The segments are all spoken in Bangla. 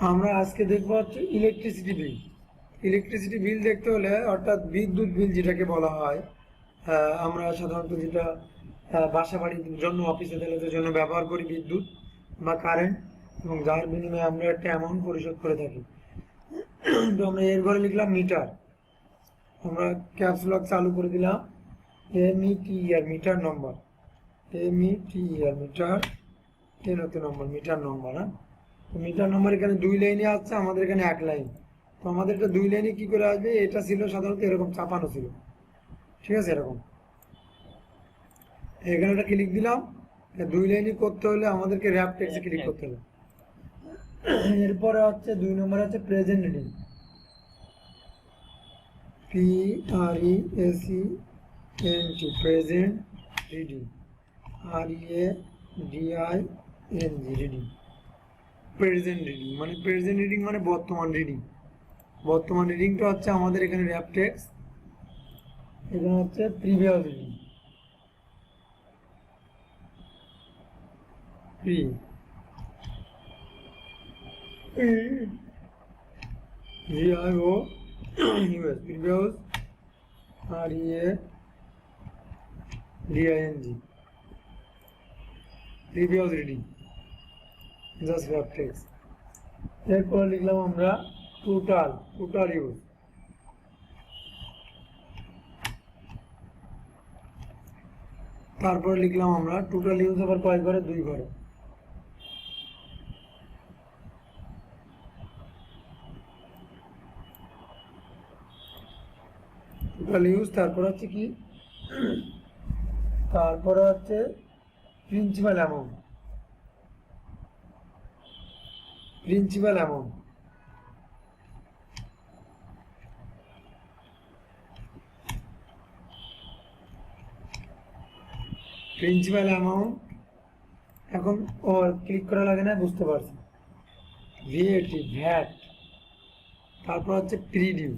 আমরা আজকে দেখব হচ্ছে ইলেকট্রিসিটি বিল। ইলেকট্রিসিটি বিল দেখতে হলে অর্থাৎ বিদ্যুৎ বিল যেটাকে বলা হয়, আমরা সাধারণত যেটা বাসা বাড়ির জন্য অফিস আদালতের জন্য ব্যবহার করি বিদ্যুৎ বা কারেন্ট, এবং যার বিনিময়ে আমরা একটা অ্যামাউন্ট পরিশোধ করে থাকি। তো আমরা এর ঘরে লিখলাম মিটার, আমরা ক্যাপস লক চালু করে দিলাম METER মিটার নম্বর, METER মিটার, এর হচ্ছে নম্বর মিটার নম্বর। হ্যাঁ, মিটার নম্বর এখানে 2 লাইনে আসছে, আমাদের এখানে 1 লাইন। তো আমাদের এটা 2 লাইনে কি করে আসবে? এটা ছিল সাধারণত এরকম চাপানো ছিল, ঠিক আছে, এরকম। এখানে একটা ক্লিক দিলাম। 2 লাইনে করতে হলে আমাদেরকে র্যাপ টেক্সটে ক্লিক করতে হবে। এরপরে হচ্ছে 2 নম্বরে হচ্ছে present reading, PRESENT, present reading, READING, reading. Present reading মানে বর্তমান রিডিং। বর্তমান রিডিংটা হচ্ছে আমাদের এখানে র্যাপ টেক্সট, এখানে হচ্ছে previous reading, VIOUS, previous, READING, previous reading, just rap text. এরপরে লিখলাম আমরা টোটাল ইউজ। তারপরে লিখলাম আমরা টোটাল ইউজ আবার কয় ঘরে? 2 ঘরে। টোটাল ইউজ, তারপর হচ্ছে কি, তারপরে হচ্ছে principal amount, principal amount. Principal amount এখন ক্লিক করা লাগে না, বুঝতে পারছি। ভ্যাট, তারপর হচ্ছে প্রিডিউ,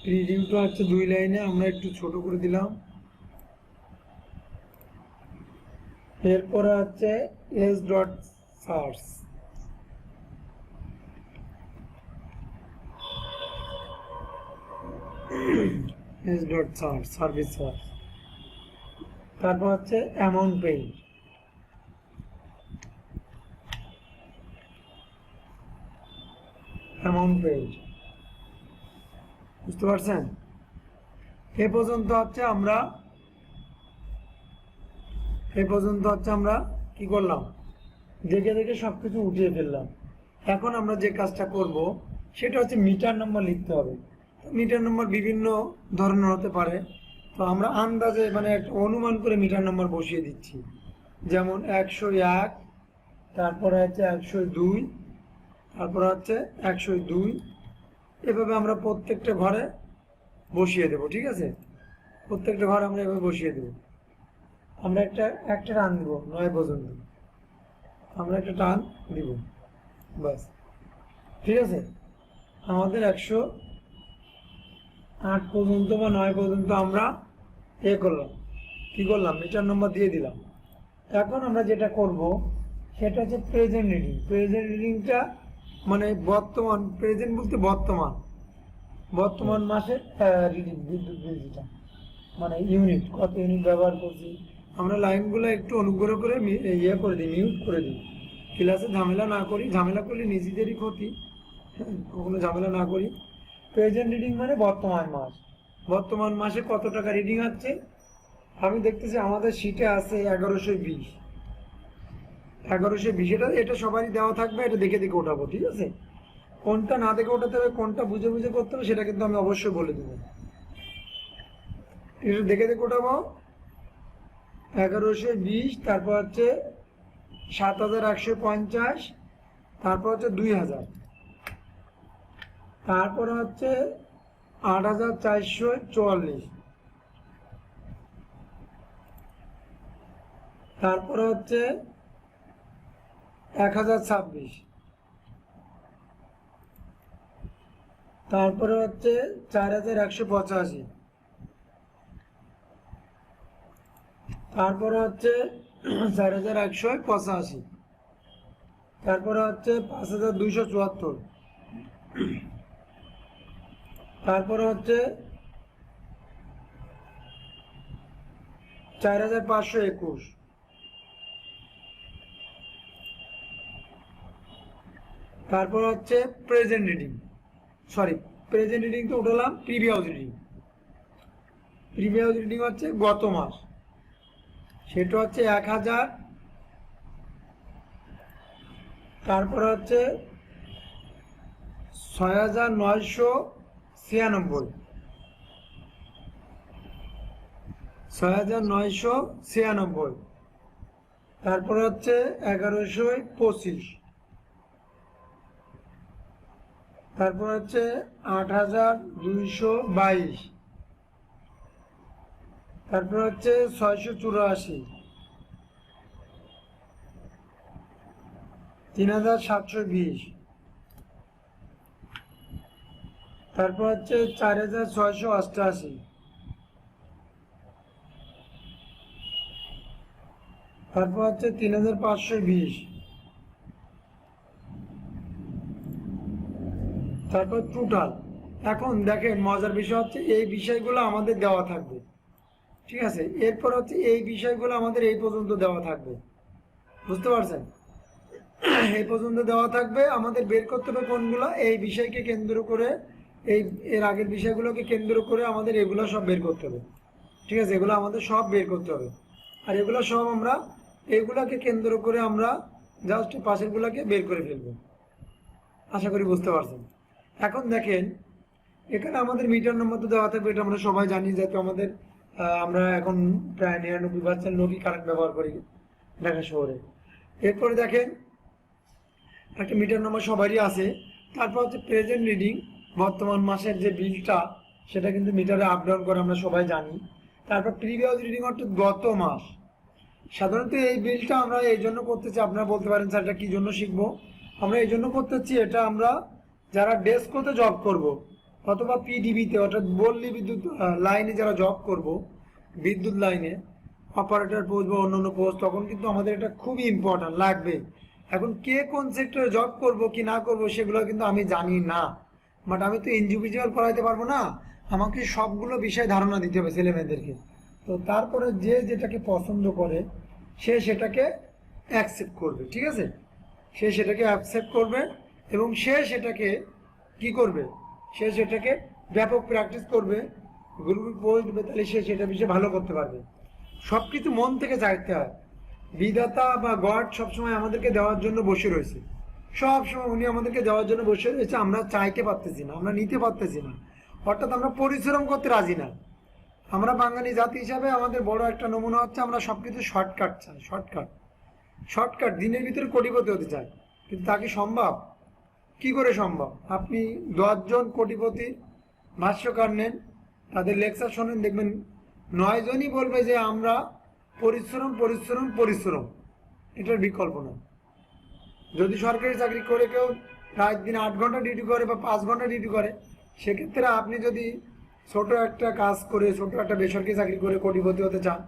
প্রিডিউটা হচ্ছে 2 লাইনে, আমরা একটু ছোট করে দিলাম। এরপরে হচ্ছে s.source, সার্ভিস সোর্স। তারপর হচ্ছে অ্যামাউন্ট পেইড, বুঝতে পারছেন? এ পর্যন্ত হচ্ছে আমরা কি করলাম? দেখে দেখে সবকিছু উঠিয়ে ফেললাম। এখন আমরা যে কাজটা করব সেটা হচ্ছে মিটার নম্বর লিখতে হবে। মিটার নম্বর বিভিন্ন ধরনের হতে পারে, তো আমরা আন্দাজে মানে একটা অনুমান করে মিটার নম্বর বসিয়ে দিচ্ছি। যেমন 101, তারপরে হচ্ছে 102, তারপরে হচ্ছে 102, এভাবে আমরা প্রত্যেকটা ঘরে বসিয়ে দেব, ঠিক আছে? প্রত্যেকটা ঘরে আমরা এভাবে বসিয়ে দেব। আমরা একটা টান দিব 9 পর্যন্ত, আমরা একটা টান দিব, বাস, ঠিক আছে? আমাদের 108 পর্যন্ত বা 9 পর্যন্ত আমরা কি করলাম? মিটার নম্বর দিয়ে দিলাম। এখন আমরা যেটা করব সেটা হচ্ছে প্রেজেন্ট রিডিং। প্রেজেন্ট রিডিংটা মানে বর্তমান, প্রেজেন্ট বলতে বর্তমান মাসের রিডিং, বিদ্যুৎ বিল যেটা, মানে ইউনিট, কত ইউনিট ব্যবহার করছি। আমরা লাইনগুলো একটু অনুগ্রহ করে করে দিই, মিউট করে দিই। ক্লাসে ঝামেলা না করি, ঝামেলা করলে নিজেদেরই ক্ষতি, কখনো ঝামেলা না করি। প্রেজেন্ট রিডিং মানে বর্তমান মাসে কত টাকা রিডিং আছে। আমি দেখতেছি আমাদের শিটে আছে 1120, এটা সবারই দেওয়া থাকবে, এটা দেখে দেখে ওঠাবো, ঠিক আছে? কোনটা না দেখে ওঠাতে হবে, কোনটা বুঝে বুঝে করতে হবে, সেটা কিন্তু আমি অবশ্যই বলে দেবো। এটা দেখে দেখে ওঠাবো। 1120, তারপর হচ্ছে 7150, তারপর হচ্ছে 2000, তারপরে হচ্ছে 8444, তারপরে হচ্ছে 1026, তারপরে হচ্ছে 4185, তারপরে হচ্ছে 4185, তারপরে হচ্ছে 5274, তারপরে হচ্ছে 4521, তারপর হচ্ছে present reading, sorry present reading তো উঠালাম, প্রিভিয়াস রিডিং। প্রিভিয়াস রিডিং হচ্ছে গত মাস, সেটা হচ্ছে 1000, তারপর হচ্ছে 6996, 6996, তারপর হচ্ছে 1125, তারপর হচ্ছে 8222, তারপর হচ্ছে 684, 3720, তারপর হচ্ছে 4688, তারপর হচ্ছে 3520, তারপর টোটাল। এখন দেখেন মজার বিষয় হচ্ছে এই বিষয়গুলো আমাদের দেওয়া থাকবে, ঠিক আছে। এরপর হচ্ছে এই বিষয়গুলো আমাদের এই পর্যন্ত দেওয়া থাকবে, বুঝতে পারছেন? এই পর্যন্ত দেওয়া থাকবে, আমাদের বের করতে হবে কোনগুলো এই বিষয়কে কেন্দ্র করে, এর আগের বিষয়গুলোকে কেন্দ্র করে আমাদের এগুলো সব বের করতে হবে, ঠিক আছে। এগুলো আমাদের সব বের করতে হবে, আর এগুলো সব আমরা এগুলাকে কেন্দ্র করে আমরা জাস্ট পাশেরগুলোকে বের করে ফেলবো। আশা করি বুঝতে পারছেন। এখন দেখেন এখানে আমাদের মিটার নম্বর তো দেওয়া থাকবে, এটা আমরা সবাই জানি, যেহেতু আমাদের আমরা এখন প্রায় 99% লোকই কারেন্ট ব্যবহার করি ঢাকা শহরে। এরপরে দেখেন একটা মিটার নম্বর সবারই আছে। তারপর হচ্ছে প্রেজেন্ট রিডিং, বর্তমান মাসের যে বিলটা সেটা কিন্তু মিটারে আপ ডাউন করে আমরা সবাই জানি। তারপর প্রিভিয়াস রিডিং অর্থাৎ গত মাস। সাধারণত এই বিলটা আমরা এই জন্য করতেছি, আপনারা বলতে পারেন স্যার এটা কি জন্য শিখবো। আমরা এই জন্য করতেছি, এটা আমরা যারা ডেস্কোতে জব করব অথবা পিডিবিতে অর্থাৎ পল্লী বিদ্যুৎ লাইনে যারা জব করব, বিদ্যুৎ লাইনে অপারেটর পোস্ট বা অন্যান্য পোস্ট, তখন কিন্তু আমাদের এটা খুবই ইম্পর্ট্যান্ট লাগবে। এখন কে কোন সেক্টরে জব করব কি না করব সেগুলো কিন্তু আমি জানি না, বাট আমি তো ইন্ডিভিজুয়াল পড়াইতে পারবো না, আমাকে সবগুলো বিষয় ধারণা দিতে হবে ছেলে মেয়েদেরকে। তো তারপরে যে যেটাকে পছন্দ করে সে সেটাকে অ্যাকসেপ্ট করবে, ঠিক আছে। সে সেটাকে অ্যাকসেপ্ট করবে এবং সে সেটাকে কি করবে, সে সেটাকে ব্যাপক প্র্যাকটিস করবে, গ্রুপে পোস্ট দেবে, তাহলে সে সেটা বিষয়ে ভালো করতে পারবে। সব কিছু মন থেকে চাইতে হয়। বিধাতা বা গড সবসময় আমাদেরকে দেওয়ার জন্য বসে রয়েছে, সব সময় উনি আমাদেরকে দেওয়ার জন্য বসে রয়েছে, আমরা চাইতে পারতেছি না, আমরা নিতে পারতেছি না, অর্থাৎ আমরা পরিশ্রম করতে রাজি না। আমরা বাঙালি জাতি হিসাবে আমাদের বড় একটা নমুনা হচ্ছে আমরা সবকিছু শর্টকাট চাই, শর্টকাট দিনের ভিতরে কোটিপতি হতে চাই, কিন্তু তা কি সম্ভব? কি করে সম্ভব? আপনি 10 জন কোটিপতি ভাষ্যকার নেন, তাদের লেকচার শোনেন, দেখবেন 9 জনই বলবে যে আমরা পরিশ্রম পরিশ্রম পরিশ্রম, এটার বিকল্প না। যদি সরকারি চাকরি করে কেউ রাত দিন 8 ঘন্টা ডিউটি করে বা 5 ঘন্টা ডিউটি করে, সেক্ষেত্রে আপনি যদি ছোট একটা কাজ করে, ছোট একটা বেসরকারি চাকরি করে কোটিপতি হতে চান,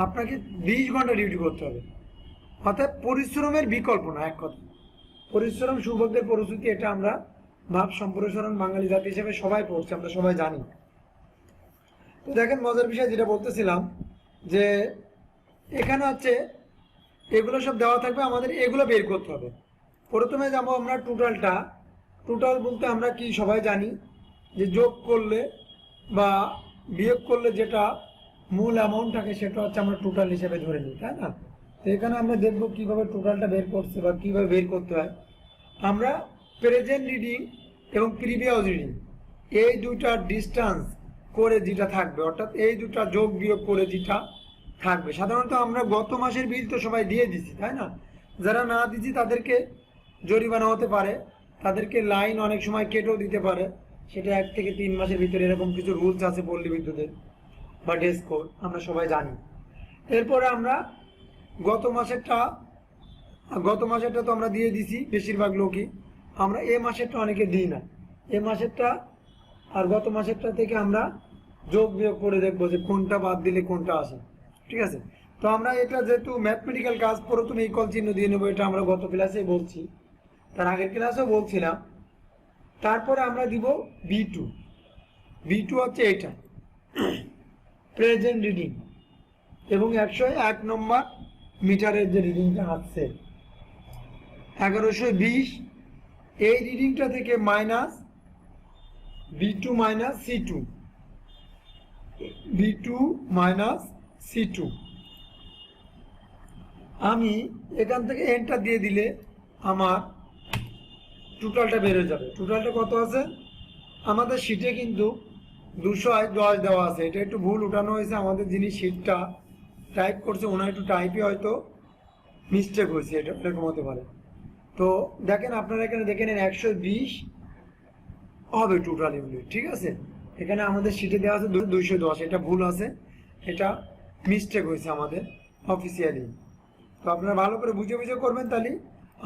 আপনাকে 20 ঘন্টা ডিউটি করতে হবে। অর্থাৎ পরিশ্রমের বিকল্প না, এক কথা। পরিশ্রম সুভোগের পরিস্থিতি, এটা আমরা ভাব সম্প্রসারণ বাঙালি জাতি হিসেবে সবাই পড়ছি, আমরা সবাই জানি। তো দেখেন মজার বিষয় যেটা বলতেছিলাম, যে এখানে হচ্ছে এগুলো সব দেওয়া থাকবে, আমাদের এগুলো বের করতে হবে। প্রথমে যাবো আমরা টোটালটা। টোটাল বলতে আমরা কি সবাই জানি যে যোগ করলে বা বিয়োগ করলে যেটা মূল অ্যামাউন্ট থাকে সেটা হচ্ছে আমরা টোটাল হিসেবে ধরে নিই, তাই না? তো এখানে আমরা দেখবো কিভাবে টোটালটা বের করছে বা কিভাবে বের করতে হয়। আমরা প্রেজেন্ট রিডিং এবং প্রিভিয়াস রিডিং এই দুটার ডিস্টেন্স করে যেটা থাকবে, অর্থাৎ এই দুটা যোগ বিয়োগ করে যেটা থাকবে, সাধারণত আমরা গত মাসের বিল তো সবাই দিয়ে দিচ্ছি, তাই না? যারা না দিচ্ছি তাদেরকে জরিমানা হতে পারে, তাদেরকে লাইন অনেক সময় কেটেও দিতে পারে, সেটা 1 থেকে 3 মাসের ভিতরে, এরকম কিছু রুলস আছে পল্লী বিদ্যুতের বা ডেস্কোর, আমরা সবাই জানি। এরপরে আমরা গত মাসেরটা তো আমরা দিয়ে দিছি বেশিরভাগ লোকই, আমরা এ মাসেরটা অনেকে দিই না। এ মাসেরটা আর গত মাসেরটা থেকে আমরা যোগ বিয়োগ করে দেখবো যে কোনটা বাদ দিলে কোনটা আসে, ঠিক আছে। তো আমরা এটা যেহেতু ম্যাথমেটিক্যাল কাজ, প্রথমে ইকুয়াল চিহ্ন দিয়ে নেবো, এটা আমরা গত ক্লাসে বলছি, তার আগের ক্লাসেও বলছিলাম। তারপরে আমরা দিব B2। B2 হচ্ছে এটা প্রেজেন্ট রিডিং, এবং 101 নম্বর মিটারের যে রিডিংটা আসছে 1120, এই রিডিংটা থেকে minus B2 minus C2, B2 minus C2। আমি এখান থেকে এন্টার দিয়ে দিলে আমার টোটালটা বেড়ে যাবে। টোটালটা কত আছে আমাদের শিটে? কিন্তু 210 দেওয়া আছে। এটা একটু ভুল উঠানো হয়েছে, আমাদের যিনি শিটটা টাইপ করছে ওনার একটু টাইপে হয়তো মিস্টেক হয়েছে, এটা এরকম হতে পারে। তো দেখেন, আপনারা এখানে দেখে নেন 120 হবে টোটাল ইউনিট, ঠিক আছে। এখানে আমাদের শিটে দেওয়া আছে 210, এটা ভুল আছে, এটা মিস্টেক হয়েছে আমাদের অফিসিয়ালি। তো আপনারা ভালো করে বুঝে বুঝে করবেন, তাহলে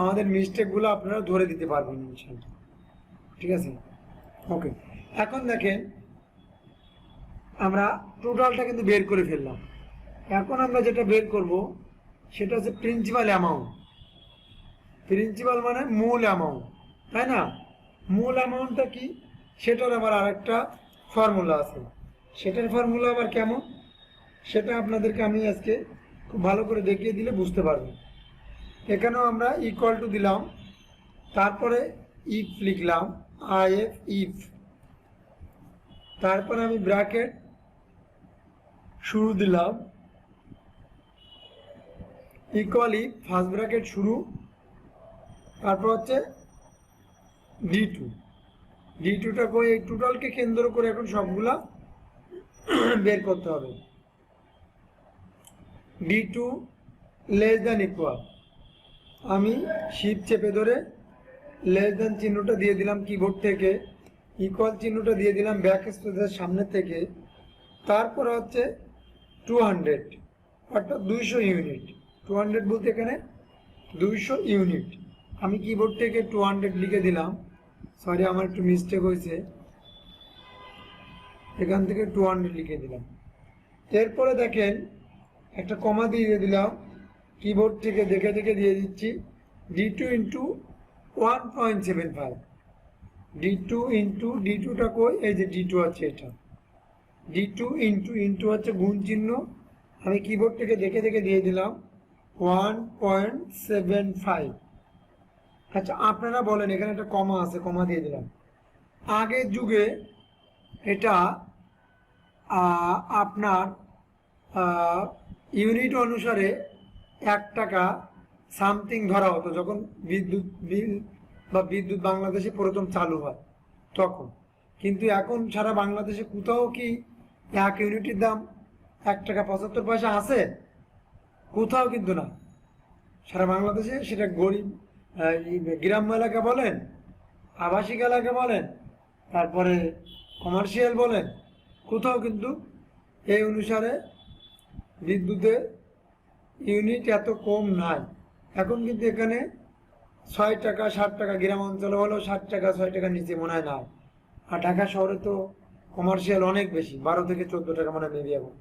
আমাদের মিস্টেকগুলো আপনারা ধরে দিতে পারবেন ইনশাআল্লাহ, ঠিক আছে। ওকে, এখন দেখেন আমরা টোটালটা কিন্তু বের করে ফেললাম। এখন আমরা যেটা বের করব সেটা হচ্ছে প্রিন্সিপাল অ্যামাউন্ট। প্রিন্সিপাল মানে মূল অ্যামাউন্ট, তাই না? মূল অ্যামাউন্টটা কি, সেটার আবার আরেকটা ফর্মুলা আছে। সেটার ফর্মুলা আবার কেমন, সেটা আপনাদেরকে আমি আজকে খুব ভালো করে দেখিয়ে দিলে বুঝতে পারবেন। এখানেও আমরা ইকুয়াল টু দিলাম, তারপরে ইফ লিখলাম, IF ইফ, তারপরে আমি ব্র্যাকেট শুরু দিলাম, ইকুয়ালি ফার্স্ট ব্র্যাকেট শুরু, তারপর হচ্ছে D2। D2টা করে এই টোটালকে কেন্দ্র করে এখন সবগুলা বের করতে হবে। D2 লেস দ্যান ইকুয়াল, আমি শিফট চেপে ধরে লেস দ্যান চিহ্নটা দিয়ে দিলাম কিবোর্ড থেকে, ইকুয়াল চিহ্নটা দিয়ে দিলাম ব্যাক স্পেসের সামনে থেকে, তারপরে হচ্ছে 200, অর্থাৎ 200 ইউনিট। 200 বলতে এখানে 200 ইউনিট। আমি কিবোর্ড থেকে 200 লিখে দিলাম, সরি আমার একটু মিস্টেক হয়েছে, এখান থেকে 200 লিখে দিলাম। এরপরে দেখেন একটা কমা দিয়ে দিলাম, কিবোর্ড থেকে দেখে দেখে দিয়ে দিচ্ছি D2 ইন্টু 1.75, D2 ইন্টু D2টা কই, এই যে D2 আছে এটা, D2 ইন্টু হচ্ছে গুণ চিহ্ন, আমি কিবোর্ড থেকে দেখে দেখে দিয়ে দিলাম 1.75। আচ্ছা আপনারা বলেন, এখানে একটা কমা আছে, কমা দিয়ে দিলাম। আগের যুগে এটা আপনার ইউনিট অনুসারে 1 টাকা সামথিং ধরা হতো যখন বিদ্যুৎ বিল বা বিদ্যুৎ বাংলাদেশে প্রথম চালু হয় তখন। কিন্তু এখন সারা বাংলাদেশে কোথাও কি 1 ইউনিটের দাম 1 টাকা 75 পয়সা আছে? কোথাও কিন্তু না। সারা বাংলাদেশে সেটা গরিব গ্রাম্য এলাকা বলেন, আবাসিক এলাকা বলেন, তারপরে কমার্শিয়াল বলেন, কোথাও কিন্তু এই অনুসারে বিদ্যুতের ইউনিট এত কম নাই। এখন কিন্তু এখানে 6 টাকা 60 টাকা, গ্রাম অঞ্চলে হলেও 60 টাকা 6 টাকার নিচে মনে হয় না। আর ঢাকা শহরে তো কমার্শিয়াল অনেক বেশি, 12 থেকে 14 টাকা মনে হয় মেবি এখন।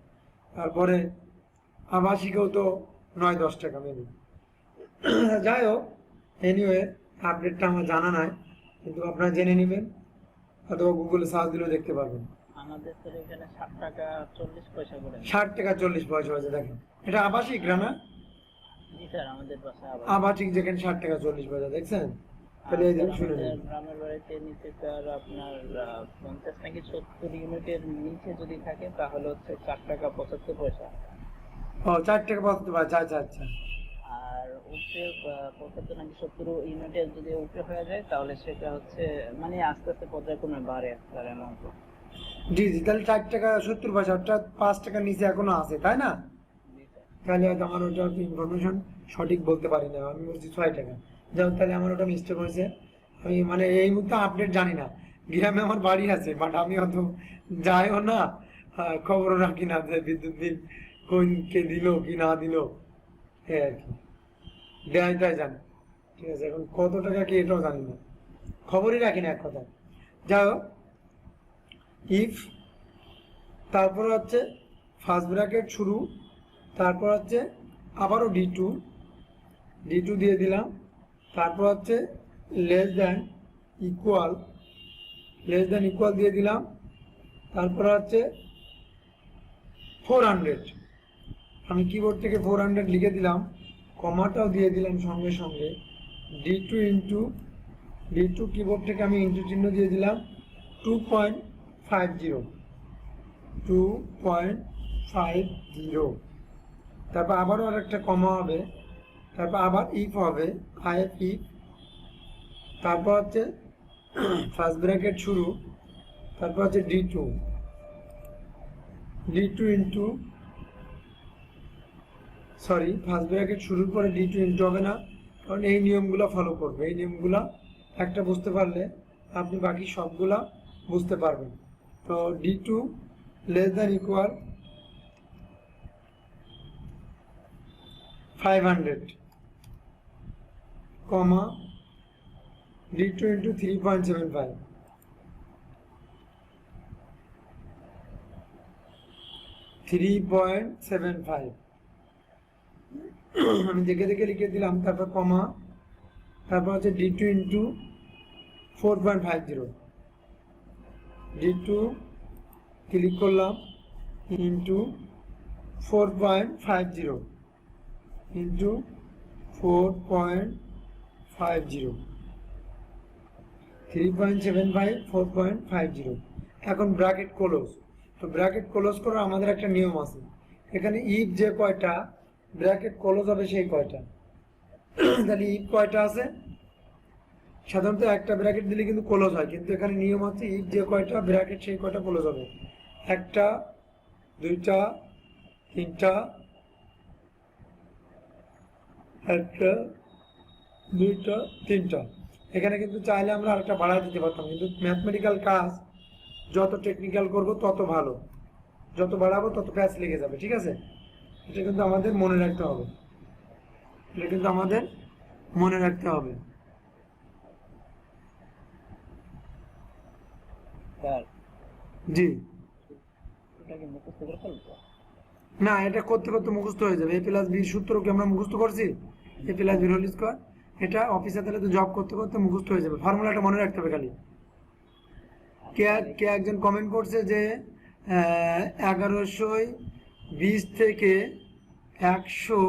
তারপরে আবাসিকেও তো 9-10 টাকা মেবি। যাই হোক, এনিওয়ে আপডেটটা আমার জানা নাই, কিন্তু আপনারা জেনে নেবেন, অথবা গুগলে সার্চ দিলেও দেখতে পারবেন। আমাদের তো এখানে 60 টাকা 40 পয়সা করে। 60 টাকা 40 পয়সা হয়েছে, দেখেন এটা আবাসিক না? জি স্যার, আমাদের পাশে আবাসিক যেখানে 60 টাকা 40 পয়সা, দেখছেন? তাহলে এই যে শুনে নিন, গ্রামের বাড়িতে নিচে স্যার আপনার 50 নাকি 70 ইউনিটের নিচে যদি থাকে তাহলে হচ্ছে 4 টাকা 75 পয়সা। ও 4 টাকা 75 পয়সা, আচ্ছা আচ্ছা। আর উপরে 75 নাকি 70 ইউনিটের যদি উপরে হয়ে যায় তাহলে সেটা হচ্ছে মানে আস্তে আস্তে পর্যায়ক্রমে বাড়ে স্যার অ্যামাউন্ট। জি জি, তাহলে 4 টাকা 70 পয়সা, অর্থাৎ 5 টাকার নিচে এখনো আছে, তাই না? তাহলে হয়তো আমার ওটা ইনফরমেশন সঠিক বলতে পারি না, আমি বলছি 6 টাকা। যাই, তাহলে আমার ওটা মিস্টেক হয়েছে। আমি মানে এই মুহূর্তে আপডেট জানি না, গ্রামে আমার বাড়ি আছে, বাট আমি অত যাইও না, খবরও রাখি না যে বিদ্যুৎ বিল কোনকে দিল কি না দিল, এই আর কি। দেয়টাই জানি, ঠিক আছে। এখন কত টাকা কি এটাও জানি না, খবরই রাখি না এক কথা। যাই হোক, ইফ তারপরে হচ্ছে ফার্স্ট ব্র্যাকেট শুরু, তারপর হচ্ছে আবারও ডি টু দিয়ে দিলাম। তারপর হচ্ছে লেস দ্যান ইকুয়াল দিয়ে দিলাম। তারপর হচ্ছে 400, আমি কিবোর্ড থেকে 400 লিখে দিলাম, কমাটাও দিয়ে দিলাম সঙ্গে সঙ্গে। ডি টু কিবোর্ড থেকে আমি ইন্টু চিহ্ন দিয়ে দিলাম 2.50। তারপর আবারও আর একটা কমা হবে, তারপর আবার ইফ হবে, ইফ। তারপর হচ্ছে ফার্স্ট ব্র্যাকেট শুরু, তারপর হচ্ছে D two into first bracket শুরুর পরে ডি2 ইন্টু হবে না, কারণ এই নিয়মগুলো ফলো করবে। এই নিয়মগুলো একটা বুঝতে পারলে আপনি বাকি সবগুলা বুঝতে পারবেন। তো ডি2 লেস দ্যান ইকুয়াল 500, কমা ডি2 ইন্টু 3.75, আমি দেখে দেখে লিখে দিলাম। তারপর কমা, তারপর হচ্ছে ডি2 ইন্টু 4.50, ডি2 ক্লিক করলাম, ইন্টু 4.50 ইন্টু 4.50, 3.75, 4.50। এখন ব্র্যাকেট ক্লোজ। তো ব্র্যাকেট ক্লোজ করার আমাদের একটা নিয়ম আছে, এখানে ইফ যে কয়টা ব্র্যাকেট ক্লোজ হবে সেই কয়টা। তাহলে ইফ কয়টা আছে, সাধারণত একটা ব্র্যাকেট দিলে কিন্তু ক্লোজ হয়, কিন্তু এখানে নিয়ম আছে ইফ যে কয়টা ব্র্যাকেট সেই কয়টা ক্লোজ হবে। একটা, দুইটা, তিনটা, একটা, দুইটা, তিনটা। এখানে কিন্তু চাইলে আমরা আরেকটা বাড়ায় দিতে পারতাম, কিন্তু ম্যাথমেটিক্যাল কাজ যত টেকনিক্যাল করব তত ভালো, যত বাড়াবো তত প্যাচ লেগে যাবে, ঠিক আছে। এটা কিন্তু আমাদের মনে রাখতে হবে, স্যার জি। এটা কি মুখস্থ করে ফেলবো? না, এটা করতে করতে মুখস্থ হয়ে যাবে। a+b সূত্র কি আমরা মুখস্থ করছি? a+b হোল স্কয়ার, এটা অফিসে তাহলে তো জব করতে করতে মুখস্থ হয়ে যাবে। ফর্মুলাটা মনে রাখতে হবে খালি। কে একজন কমেন্ট করছে যে 1120 থেকে 100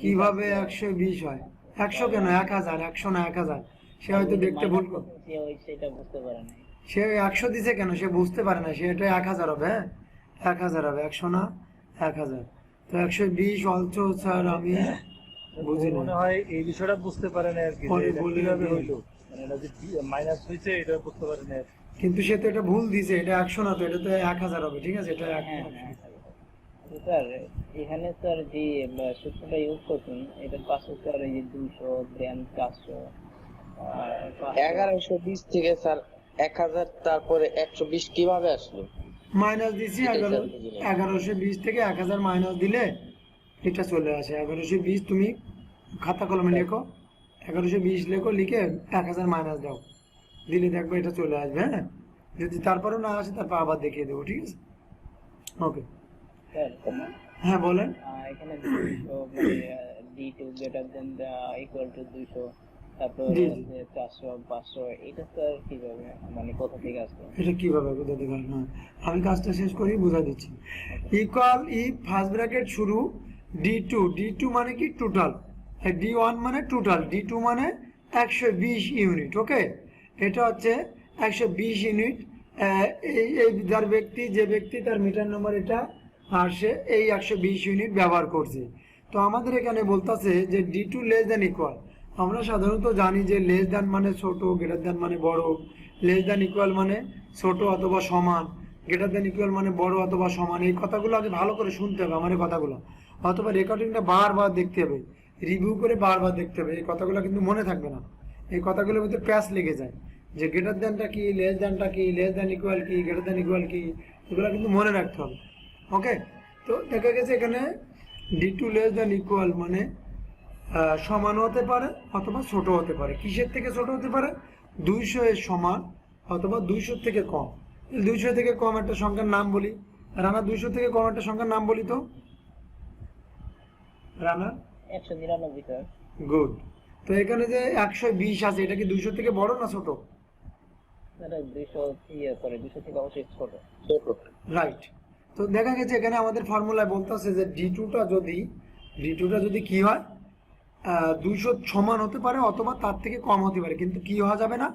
কিভাবে 120 হয়? 100 কেন, 1000, 100 না 1000। সে হয়তো দেখতে ভুল করে, সেটা বুঝতে পারে না। সে 100 দিছে কেন, সে বুঝতে পারে না, সে এটা 1000 হবে। 1000 হবে, 100 না 1000। তো 120 অলসো স্যার আমি বুঝি না, মনে হয় এই বিষয়টা বুঝতে পারে না আর কি, পরে যে এটা বলে কিভাবে দিই। হইলো, মানে এটা যে মাইনাস হয়েছে এটা বুঝতে পারে না। কিন্তু সে তো এটা ভুল দিছে, এটা 100 না, তো এটা তো 1000 হবে, ঠিক আছে। এটা হ্যাঁ, স্যার এখানে স্যার যে সূত্রটা ইউজ করছেন এটার পাশে স্যার এই যে 200 দেন 400 1120 থেকে স্যার 1000, তারপরে 120 কিভাবে আসলো? মাইনাস দিছি 1120 থেকে 1000 মাইনাস দিলে এটা চলে আসে 1120। তুমি খাতা কলমে লেখো 1120 লেখো, লিখে 1000 মাইনাস দাও, দিলে দেখবে এটা চলে আসবে। হ্যাঁ, যদি তারপরেও না আসে তারপর আবার দেখিয়ে দেবো, ঠিক আছে। ওকে, স্যার হ্যাঁ বলেন। এখানে 200 মানে d2 greater than equal to 200, তারপর জি, জি। 400 500, এটা স্যার কিভাবে মানে কোথা থেকে আসবে? এটা কিভাবে কোথা থেকে আসবে? হ্যাঁ, আমি কাজটা শেষ করি বুঝা দিচ্ছি। ইকুয়াল ইফ ফার্স্ট ব্র্যাকেট শুরু ডি টু মানে কি টোটাল, ডি1 মানে টোটাল, ডি2 মানে 120 ইউনিট। ওকে, এটা হচ্ছে 120 ইউনিট। এই যার ব্যক্তি, যে ব্যক্তি তার মিটার নম্বর এটা, আর সে এই 120 ইউনিট ব্যবহার করছে। তো আমাদের এখানে বলতেছে যে ডি2 লেস দ্যান ইকুয়াল। আমরা সাধারণত জানি যে লেস দ্যান মানে ছোট, গ্রেটার দ্যান মানে বড়, লেস দ্যান ইকুয়াল মানে ছোট অথবা সমান, গ্রেটার দ্যান ইকুয়াল মানে বড় অথবা সমান। এই কথাগুলো আগে ভালো করে শুনতে হবে আমার এই কথাগুলো, অথবা রেকর্ডিংটা বারবার দেখতে হবে, রিভিউ করে বারবার দেখতে হবে। এই কথাগুলো কিন্তু মনে থাকবে না, এই কথাগুলোর মধ্যে প্যাচ লেগে যায় যে গ্রেটার দ্যানটা কি, লেস দ্যানটা কি, লেস দ্যান ইকুয়াল কি, গ্রেটার দ্যান ইকুয়াল কি, এগুলো কিন্তু মনে রাখতে হবে। ওকে, তো দেখা গেছে এখানে ডি2 লেস দ্যান ইকুয়াল মানে সমান হতে পারে অথবা ছোট হতে পারে। কিসের থেকে ছোট হতে পারে? 200 এর সমান অথবা 200 থেকে কম। 200 থেকে কম একটা সংখ্যার নাম বলি, রানা 200 থেকে কম একটা সংখ্যার নাম বলি তো। রানা 199 স্যার। গুড। তো এখানে যে 120 আছে, এটা কি 200 থেকে বড় না ছোট? এটা 200 করে 200 থেকে অবশ্যই ছোট। রাইট। তো দেখা গেছে এখানে আমাদের ফর্মুলায় বলতেছে যে ডি টুটা যদি কি হয় 200 সমান হতে পারে অথবা তার থেকে কম হতে পারে, কিন্তু কি হওয়া যাবে না,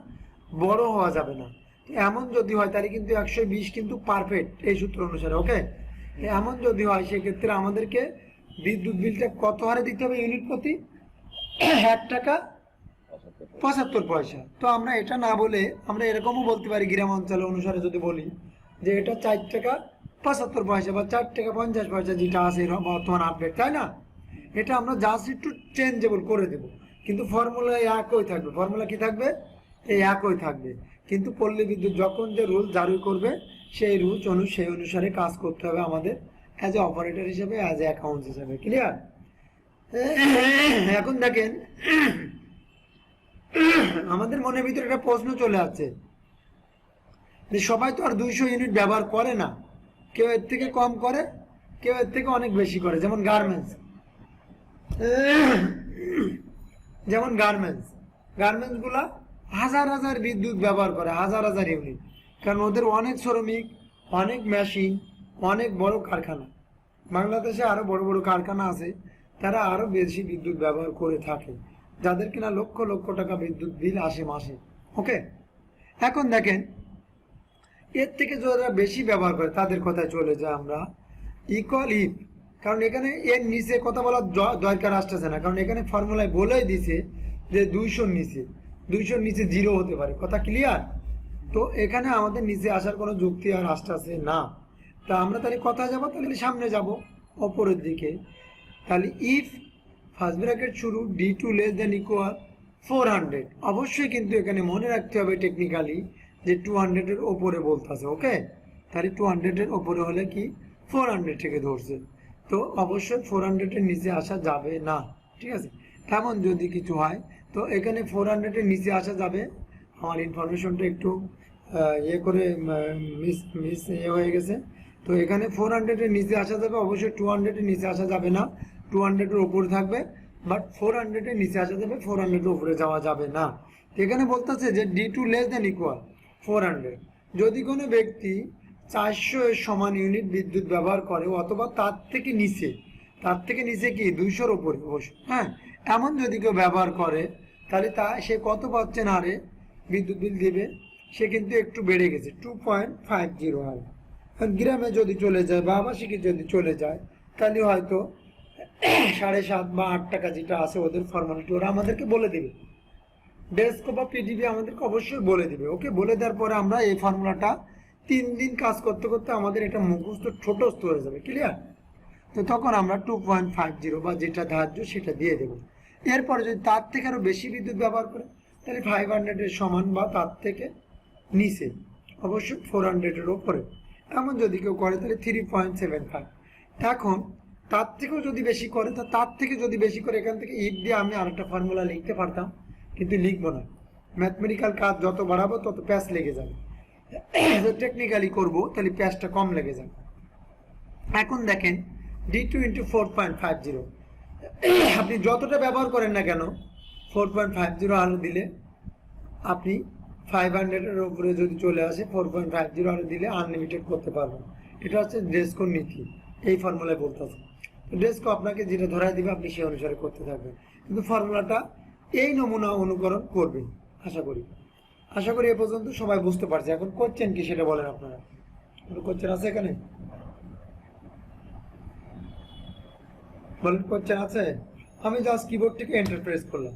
বড় হওয়া যাবে না। তো এমন যদি হয় তাহলে কিন্তু 120 কিন্তু পারফেক্ট এই সূত্র অনুসারে। ওকে, এমন যদি হয় সেক্ষেত্রে আমাদেরকে বিদ্যুৎ বিলটা কত হারে দিতে হবে ইউনিট প্রতি? 1 টাকা 75 পয়সা। তো আমরা এটা না বলে আমরা এরকমও বলতে পারি গ্রাম অঞ্চল অনুসারে যদি বলি যে এটা 4 টাকা 75 পয়সা বা 4 টাকা 50 পয়সা যেটা আছে বর্তমান আপডেট, তাই না? এটা আমরা জাস্ট একটু চেঞ্জেবল করে দেব, কিন্তু ফর্মুলা একই থাকবে। ফর্মুলা কি থাকবে? এই একই থাকবে। কিন্তু পল্লী বিদ্যুৎ যখন যে রুল জারি করবে সেই রুলস সেই অনুসারে কাজ করতে হবে আমাদের অ্যাজ এ অপারেটর হিসেবে, অ্যাজ এ অ্যাকাউন্টস হিসেবে। ক্লিয়ার? এখন দেখেন আমাদের মনের ভিতরে একটা প্রশ্ন চলে আসছে যে সবাই তো আর 200 ইউনিট ব্যবহার করে না, কেউ এর থেকে কম করে, কেউ এর থেকে অনেক বেশি করে। যেমন গার্মেন্টস গুলা হাজার হাজার বিদ্যুৎ ব্যবহার করে, হাজার হাজার ইউনিট, কারণ ওদের অনেক শ্রমিক, অনেক মেশিন, অনেক বড় কারখানা। বাংলাদেশে আরো বড় বড় কারখানা আছে, তারা আরো বেশি বিদ্যুৎ ব্যবহার করে থাকে, যাদের কিনা লক্ষ লক্ষ টাকা বিদ্যুৎ বিল আসে মাসে। ওকে, এখন দেখেন এর থেকে যারা বেশি ব্যবহার করে তাদের কথায় চলে যায় আমরা ইকুয়াল ইফ, কারণ এখানে এর নিচে কথা বলার দরকার আসতেছে না, কারণ এখানে ফর্মুলায় বলেই দিছে যে 200 নিচে 0 হতে পারে। কথা ক্লিয়ার? তো এখানে আমাদের নিচে আসার কোনো যুক্তি আর আসতেছে না। তা আমরা তাহলে কথা যাব, তাহলে সামনে যাব অপরের দিকে। তাহলে ইফ ফার্স্ট ব্র্যাকেট শুরু D2 লেস দেন ইকুয়াল 400, অবশ্যই কিন্তু এখানে মনে রাখতে হবে টেকনিক্যালি যে 200 এর ওপরে বলতেছে। ওকে, তাহলে 200 এর ওপরে হলে কি 400 থেকে ধরছে, তো অবশ্যই 400 এর নিচে আসা যাবে না। ঠিক আছে, তেমন যদি কিছু হয় তো এখানে 400 এর নিচে আসা যাবে। আমার ইনফরমেশনটা একটু ইয়ে করে মিস হয়ে গেছে। তো এখানে 400 এর নিচে আসা যাবে, অবশ্যই 200 এর নিচে আসা যাবে না, 200 এর উপরে থাকবে, বাট 400 এর নিচে আসা যাবে, 400 এর উপরে যাওয়া যাবে না। এখানে বলতেছে যে D2 লেস দেন ইকুয়াল 400, যদি কোনো ব্যক্তি 400 এর সমান ইউনিট বিদ্যুৎ ব্যবহার করে অথবা তার থেকে নিচে কি 200 এর উপরে অবশ্যই, হ্যাঁ, এমন যদি কেউ ব্যবহার করে তাহলে সে কত পাচ্ছেন হারে বিদ্যুৎ বিল দেবে? সে কিন্তু একটু বেড়ে গেছে, 2.50 হারে। গ্রামে যদি চলে যায় বা আবাসিকে যদি চলে যায় তাহলে হয়তো 7.5 বা 8 টাকা যেটা আছে ওদের ফর্মালিটি ওরা আমাদেরকে বলে দেবে, ডেস্কো বা পিডিবি আমাদেরকে অবশ্যই বলে দিবে। ওকে, বলে দেওয়ার পরে আমরা এই ফর্মুলাটা 3 দিন কাজ করতে করতে আমাদের এটা মুখস্থ ছোটস্থ হয়ে যাবে। ক্লিয়ার? তো তখন আমরা 2.50 বা যেটা ধার্য সেটা দিয়ে দেবো। এরপরে যদি তার থেকে আরো বেশি বিদ্যুৎ ব্যবহার করে তাহলে 500 এর সমান বা তার থেকে নিচে, অবশ্যই 400 এর ওপরে। এমন যদি কেউ করে তাহলে 3.75। এখন তার থেকেও যদি বেশি করে, তার থেকে যদি বেশি করে এখান থেকে ইফ দিয়ে আমি আরেকটা ফর্মুলা লিখতে পারতাম, কিন্তু লিখবো না। ম্যাথমেটিক্যাল কাজ যত বাড়াবো তত প্যাচ লেগে যাবে, টেকনিক্যালি করবো তাহলে প্যাচটা কম লেগে যাবে। এখন দেখেন D2 × 4.50, আপনি যতটা ব্যবহার করেন না কেন 4.50 আলো দিলে আপনি 500 এর উপরে যদি চলে আসে 4.50 আলো দিলে আনলিমিটেড করতে পারবেন। এটা হচ্ছে ডেস্কোর নীতি, এই ফর্মুলায় বলতেছে। ডেস্কো আপনাকে যেটা ধরাই দিবে আপনি সেই অনুসারে করতে থাকবেন, কিন্তু ফর্মুলাটা এই নমুনা অনুকরণ করবেন। আশা করি এ পর্যন্ত সবাই বুঝতে পারছে। এখন কোশ্চেন কি সেটা বলেন আপনারা, কোশ্চেন আছে এখানে? বলেন, কোশ্চেন আছে? আমি জাস্ট কিবোর্ড থেকে এন্টার প্রেস করলাম,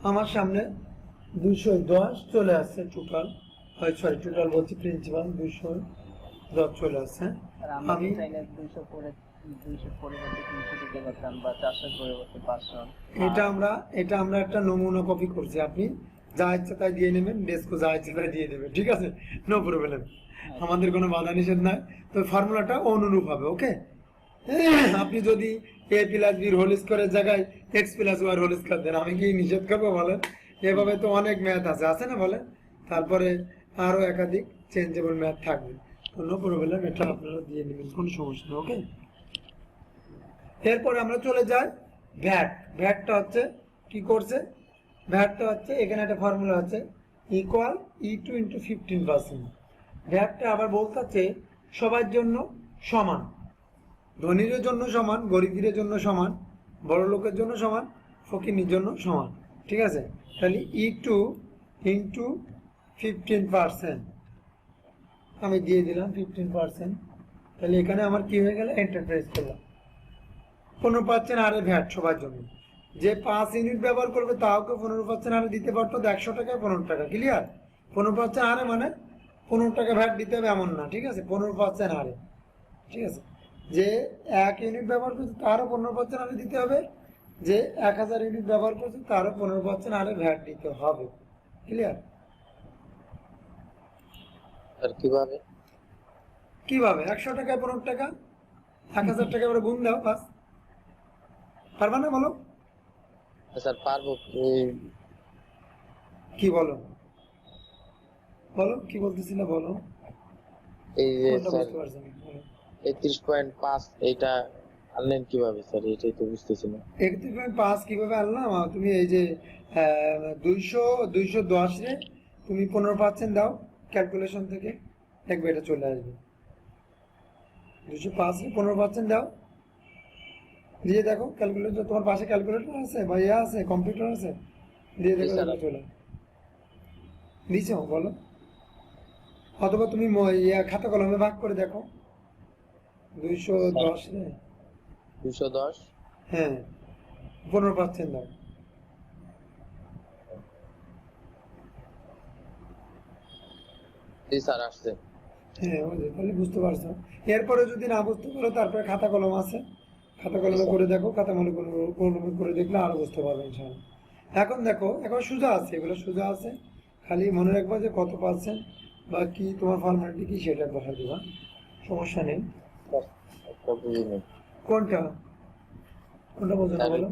আমার সামনে 210 চলে আসছে টোটাল, টোটাল বলছি প্রিন্সিপাল 210 চলে আসছে। আমি চাইলে 200 করে 300 দিতে পারতাম বা 400 করে করতে পারতাম। এটা আমরা একটা নমুনা কপি করছি, আপনি যা ইচ্ছা তাই দিয়ে নেবেন, ডেস্কো যা ইচ্ছা তাই দিয়ে দেবেন। ঠিক আছে, নো প্রবলেম, আমাদের কোনো বাধা নিষেধ নাই। তো ফর্মুলাটা অনুরূপ হবে। ওকে, আপনি যদি a+b হোল স্কয়ারের জায়গায় x+y হোল স্কয়ার দেন, আমি কি নিষেধ করবো বলেন? এভাবে তো অনেক ম্যাথ আছে না বলেন, তারপরে আরো একাধিক চেঞ্জেবল ম্যাথ থাকবে। তো নো প্রবলেম, এটা আপনারা দিয়ে নেবেন, কোনো সমস্যা নেই। ওকে, এরপরে আমরা চলে যাই ভ্যাট। ভ্যাটটা হচ্ছে কি করছে, ভ্যাটটা হচ্ছে এখানে একটা ফর্মুলা আছে ইকুয়াল E2 ইন্টু 15%। ভ্যাটটা আবার বলতে হচ্ছে সবার জন্য সমান, ধনীদের জন্য সমান, গরিবদের জন্য সমান, বড় লোকের জন্য সমান, ফকিরের জন্য সমান। ঠিক আছে, তাহলে E2 ইন্টু 15% আমি দিয়ে দিলাম 15%। তাহলে এখানে আমার কি হয়ে গেল, এন্টারপ্রাইজ করলাম 15% আরে ভ্যাট সবার জন্য। যে 5 ইউনিট ব্যবহার করবে তাওকে 15% আরে দিতে পারতো 100 টাকায় 15 টাকা। ক্লিয়ার? 15% আরে মানে 15 টাকা ভ্যাট দিতে হবে এমন না, ঠিক আছে, 15% আরে। ঠিক আছে, যে 1 ইউনিট ব্যবহার করছে তারও 15% আরে দিতে হবে, যে 1000 ইউনিট ব্যবহার করছে তারও 15% আরে ভ্যাট দিতে হবে। ক্লিয়ার? আর কিভাবে? কিভাবে? 100 টাকায় 15 টাকা, 1000 টাকা করে গুণ দাও, বাস। পারবা না বলো? স্যার পারবো। কি বলো, বলো কি বলতেছিলে, বলো। এই যে কোনটা স্যার বুঝতে পারছো না? বলো। 31.5 এইটা আনলেন কিভাবে স্যার? এটাই তো বুঝতেছি না। 31.5 কিভাবে আনলাম? তুমি এই যে 210 রে তুমি 15% দাও ক্যালকুলেশন থেকে, দেখবে এটা চলে আসবে। 205 রে 15% দাও, দিয়ে দেখো ক্যালকুলেটর, তোমার পাশে ক্যালকুলেটর আছে বা ইয়ে আছে, কম্পিউটার আছে, দিয়ে দেখো স্যার। দেখবে চলে দিছো, বলো। অথবা তুমি খাতা কলমে ভাগ করে দেখো 210 রে, 210। হ্যাঁ 15% দাও। জি স্যার আসছে। হ্যাঁ ওই যে, তাহলে বুঝতে পারছো। এরপরে যদি না বুঝতে পারো তারপরে খাতা কলম আছে, খাতা কলমে করে দেখো, খাতা কলমে করে দেখলে আরো বুঝতে পারবে ইনশাআল্লাহ। এখন দেখো, এখন সোজা আছে, এগুলো সোজা আছে, খালি মনে রাখবা যে কত পার্সেন্ট বা কি তোমার ফর্মালিটি কি সেটা বসা দিবা, সমস্যা নেই। একটা বুঝিনি। কোনটা কোনটা বলছো না বলো।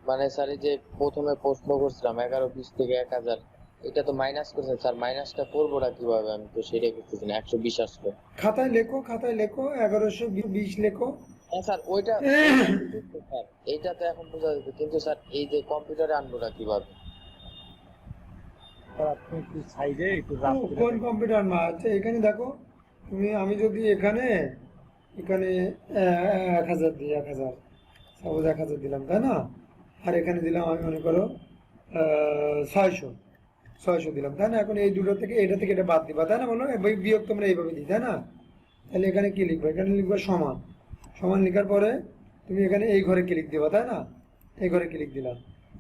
মানে স্যার এই যে প্রথমে প্রশ্ন করছিলাম 11, 20 থেকে 1000, এটা তো মাইনাস করছেন স্যার, মাইনাসটা করবোটা কিভাবে? আমি তো সেটাই বুঝতেছি না। 120 আসলো। খাতায় লেখো, খাতায় লেখো 1120 লেখো। হ্যাঁ স্যার ওইটা স্যার এইটা তো এখন বোঝা যাচ্ছে, কিন্তু স্যার এই যে কম্পিউটারে আনবোটা কিভাবে? স্যার আপনি একটু সাইডে একটু ও, রাফ করে কোন দেখেন। কম্পিউটার মা? আচ্ছা এখানে দেখো, আমি যদি এখানে এখানে 1000 দিই, 1000 সাপোজ 1000 দিলাম, তাই না? আর এখানে দিলাম আমি মনে করো 600 দিলাম, তাই না? এখন এই দুটো থেকে এটা থেকে এটা বাদ দিবা, তাই না? বলো বিয়োগ তোমরা এইভাবে দিই, তাই না? তাহলে এখানে কি লিখবে? এখানে লিখবে সমান। সমান লেখার পরে তুমি এখানে এই ঘরে ক্লিক দিবা, তাই না? এই ঘরে ক্লিক দিলাম,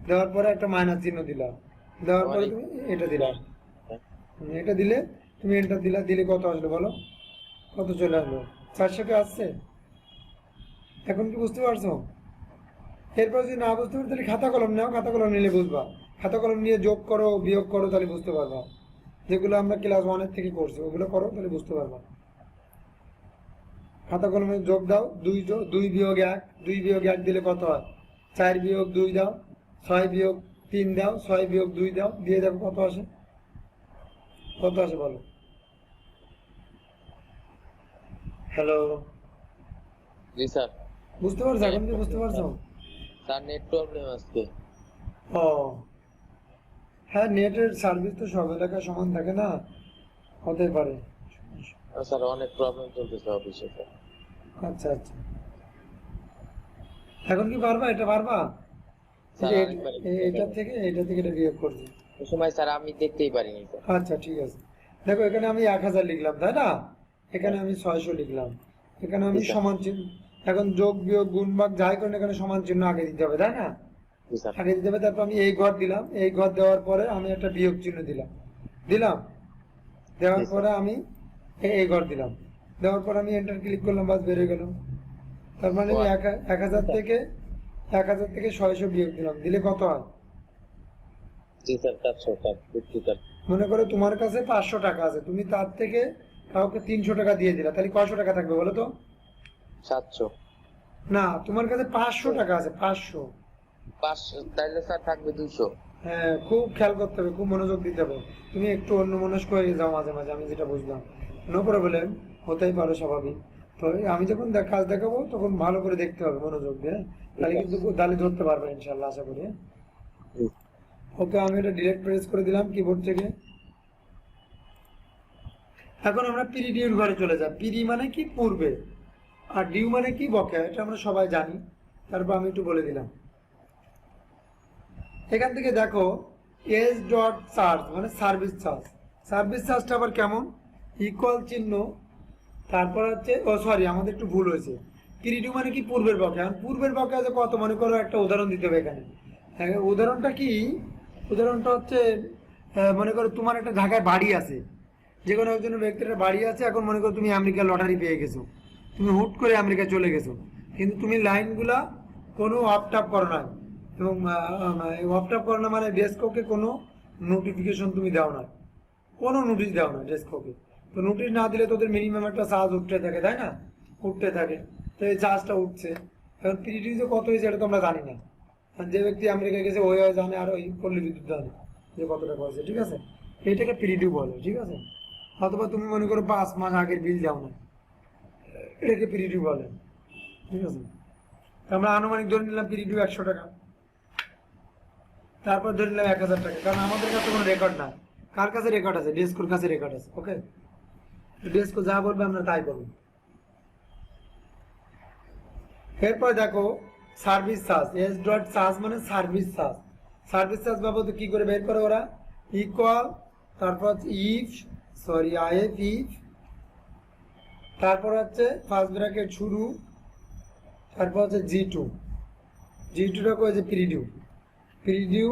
দেওয়ার পরে একটা মাইনাস চিহ্ন দিলাম, দেওয়ার পরে তুমি এটা দিলাম, এটা দিলে তুমি এন্টার দিলা, দিলে কত আসলো বলো? কত চলে আসলো? 400 কে আসছে। এখন কি বুঝতে পারছো? এরপর যদি না বুঝতে পারো তাহলে খাতা কলম নাও, খাতা কলম নিলে বুঝবা। খাতা কলম নিয়ে যোগ করো, বিয়োগ করো, তাহলে বুঝতে পারবা। যেগুলো আমরা ক্লাস 1 থেকে করছি ওগুলো করো, তাহলে বুঝতে পারবা। খাতা কলমে যোগ দাও, 2 বিয়োগ 1, 2 বিয়োগ 1 দিলে কত হয়? 4 বিয়োগ 2 দাও, 6 বিয়োগ 3 দাও, 6 বিয়োগ 2 দাও, দিয়ে দেখো কত আসে। কত আসে বলো? হ্যালো, জি স্যার। বুঝতে পারছো? এখন কি বুঝতে পারছো? স্যার নেট প্রবলেম আজকে। ও হ্যাঁ, নেটের সার্ভিস তো সব এলাকায় সমান থাকে না, হতে পারে। স্যার অনেক প্রবলেম চলতেছে অফিসে স্যার। আচ্ছা আচ্ছা, এখন কি পারবা? এটা পারবা? স্যার এই যে আরেকবার এটা থেকে এটা বিয়োগ করছি। ওই সময় স্যার আমি দেখতেই পারিনি স্যার। আচ্ছা ঠিক আছে, দেখো এখানে আমি 1000 লিখলাম, তাই না? এখানে আমি 600 লিখলাম, এখানে আমি সমান চিহ্ন, এখন যোগ বিয়োগ গুণ ভাগ যাই করেন এখানে সমান চিহ্ন আগে দিতে হবে, তাই না? জি স্যার। আগে দিতে হবে, তারপর আমি এই ঘর দিলাম, এই ঘর দেওয়ার পরে আমি একটা বিয়োগ চিহ্ন দিলাম, দেওয়ার পরে আমি এই ঘর দিলাম, দেওয়ার পর আমি এন্টার ক্লিক করলাম, বাস বেরিয়ে গেল। তার মানে আমি 1000 থেকে 600 বিয়োগ দিলাম, দিলে কত হয়? জি স্যার 400 স্যার, বুঝছি স্যার। মনে করো তোমার কাছে 500 টাকা আছে, তুমি তার থেকে কাউকে 300 টাকা দিয়ে দিলা, তাহলে কয়শো টাকা থাকবে বলো তো? 700। না, তোমার কাছে 500 টাকা আছে, 500। 500 তাইলে স্যার থাকবে 200। হ্যাঁ, খুব খেয়াল করতে হবে, খুব মনোযোগ দিতে হবে। তুমি একটু অন্যমনস্ক হয়ে যাও মাঝে মাঝে, আমি যেটা বুঝলাম। নো প্রবলেম, হতেই পারে, স্বাভাবিক। তো আমি যখন কাজ দেখাবো তখন ভালো করে দেখতে হবে মনোযোগ দিয়ে, তাহলে কিন্তু তাহলে ধরতে পারবে ইনশাল্লাহ, আশা করি। ওকে, আমি এটা ডিরেক্ট প্রেস করে দিলাম কিবোর্ড থেকে। এখন আমরা পিরিডিউর ঘরে চলে যাব। পিরি মানে কি পূর্বে, আর ডিউ মানে কি বকেয়া, এটা আমরা সবাই জানি, তারপর আমি একটু বলে দিলাম। এখান থেকে দেখো এস ডট চার্জ মানে সার্ভিস চার্জ। সার্ভিস চার্জটা আবার কেমন, ইকুয়াল চিহ্ন, তারপর হচ্ছে আমাদের একটু ভুল হয়েছে, পিরিডিউ মানে কি পূর্বের বকেয়া। পূর্বের বকেয়া যে কত, মনে করো একটা উদাহরণ দিতে হবে এখানে। উদাহরণটা কি, উদাহরণটা হচ্ছে মনে করো তোমার একটা ঢাকায় বাড়ি আছে, যে কোনো একজনের ব্যক্তির বাড়ি আছে। এখন মনে করো তুমি আমেরিকা লটারি পেয়ে গেছো, তুমি হুট করে আমেরিকা চলে গেছো, কিন্তু তুমি লাইনগুলা কোনো অফটাপ করো না, এবং অফটাপ করো না মানে ডেস্ককে কোনো নোটিফিকেশন তুমি দাও না, কোনো নোটিশ দাও না ডেস্ককে। তো নোটিশ না দিলে তোদের মিনিমাম একটা চার্জ উঠতে থাকে, তাই না, উঠতে থাকে। তো এই চার্জটা উঠছে। এখন পিরিডিউ যে কত হয়েছে এটা তো আমরা জানি না, আর যে ব্যক্তি আমেরিকা গেছে ওই জানে, আর ওই পল্লী বিদ্যুৎ জানে যে কত টাকা হয়েছে, ঠিক আছে। এইটাকে পিরিডিউ বলে, ঠিক আছে। অথবা তুমি মনে করো 5 মাস আগের বিল যাও না, এটাকে পিরিডিউ বলে, ঠিক আছে। আমরা আনুমানিক ধরে নিলাম পিরিডিউ 100 টাকা, তারপর ধরে নিলাম 1000 টাকা, কারণ আমাদের কাছে কোনো রেকর্ড না। কার কাছে রেকর্ড আছে, ডেস্কোর কাছে রেকর্ড আছে। ওকে, ডেস্কো যা বলবে আমরা তাই করবো। এরপর দেখো service charge, S dot charge মানে সার্ভিস চার্জ। সার্ভিস চার্জ বাবদ কি করে বের করে ওরা, ইকুয়াল, তারপর ইফ আইএফ ইফ, তারপর হচ্ছে ফার্স্ট ব্র্যাকেট শুরু, তারপর হচ্ছে জি2টা কয়েছে পিরিডিউ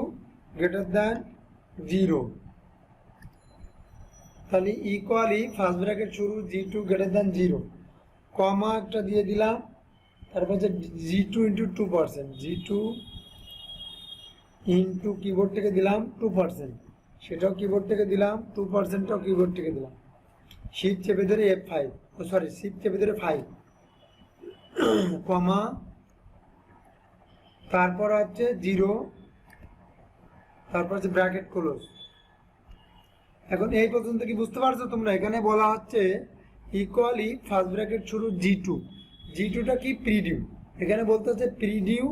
গ্রেটার দ্যান 0, তাহলে ইকুয়ালি ফার্স্ট ব্র্যাকেট শুরু জি2 গ্রেটার দ্যান 0, কমা একটা দিয়ে দিলাম, তারপর হচ্ছে জি2 ইন্টু 2%, জি2 ইন্টু কিবোর্ড থেকে দিলাম 2%, সেটাও কিবোর্ড থেকে দিলাম, 2%টাও কিবোর্ড থেকে দিলাম, শিফট চেপে ধরে F5, শিফট চেপে ধরে 5, কমা, তারপর হচ্ছে 0, তারপর হচ্ছে ব্র্যাকেট ক্লোজ। এখন এই পর্যন্ত কি বুঝতে পারছো তোমরা? এখানে বলা হচ্ছে ইকুয়ালি ফার্স্ট ব্র্যাকেট শুরু জি2টা কি প্রিডিউ, এখানে বলতে হচ্ছে প্রিডিউ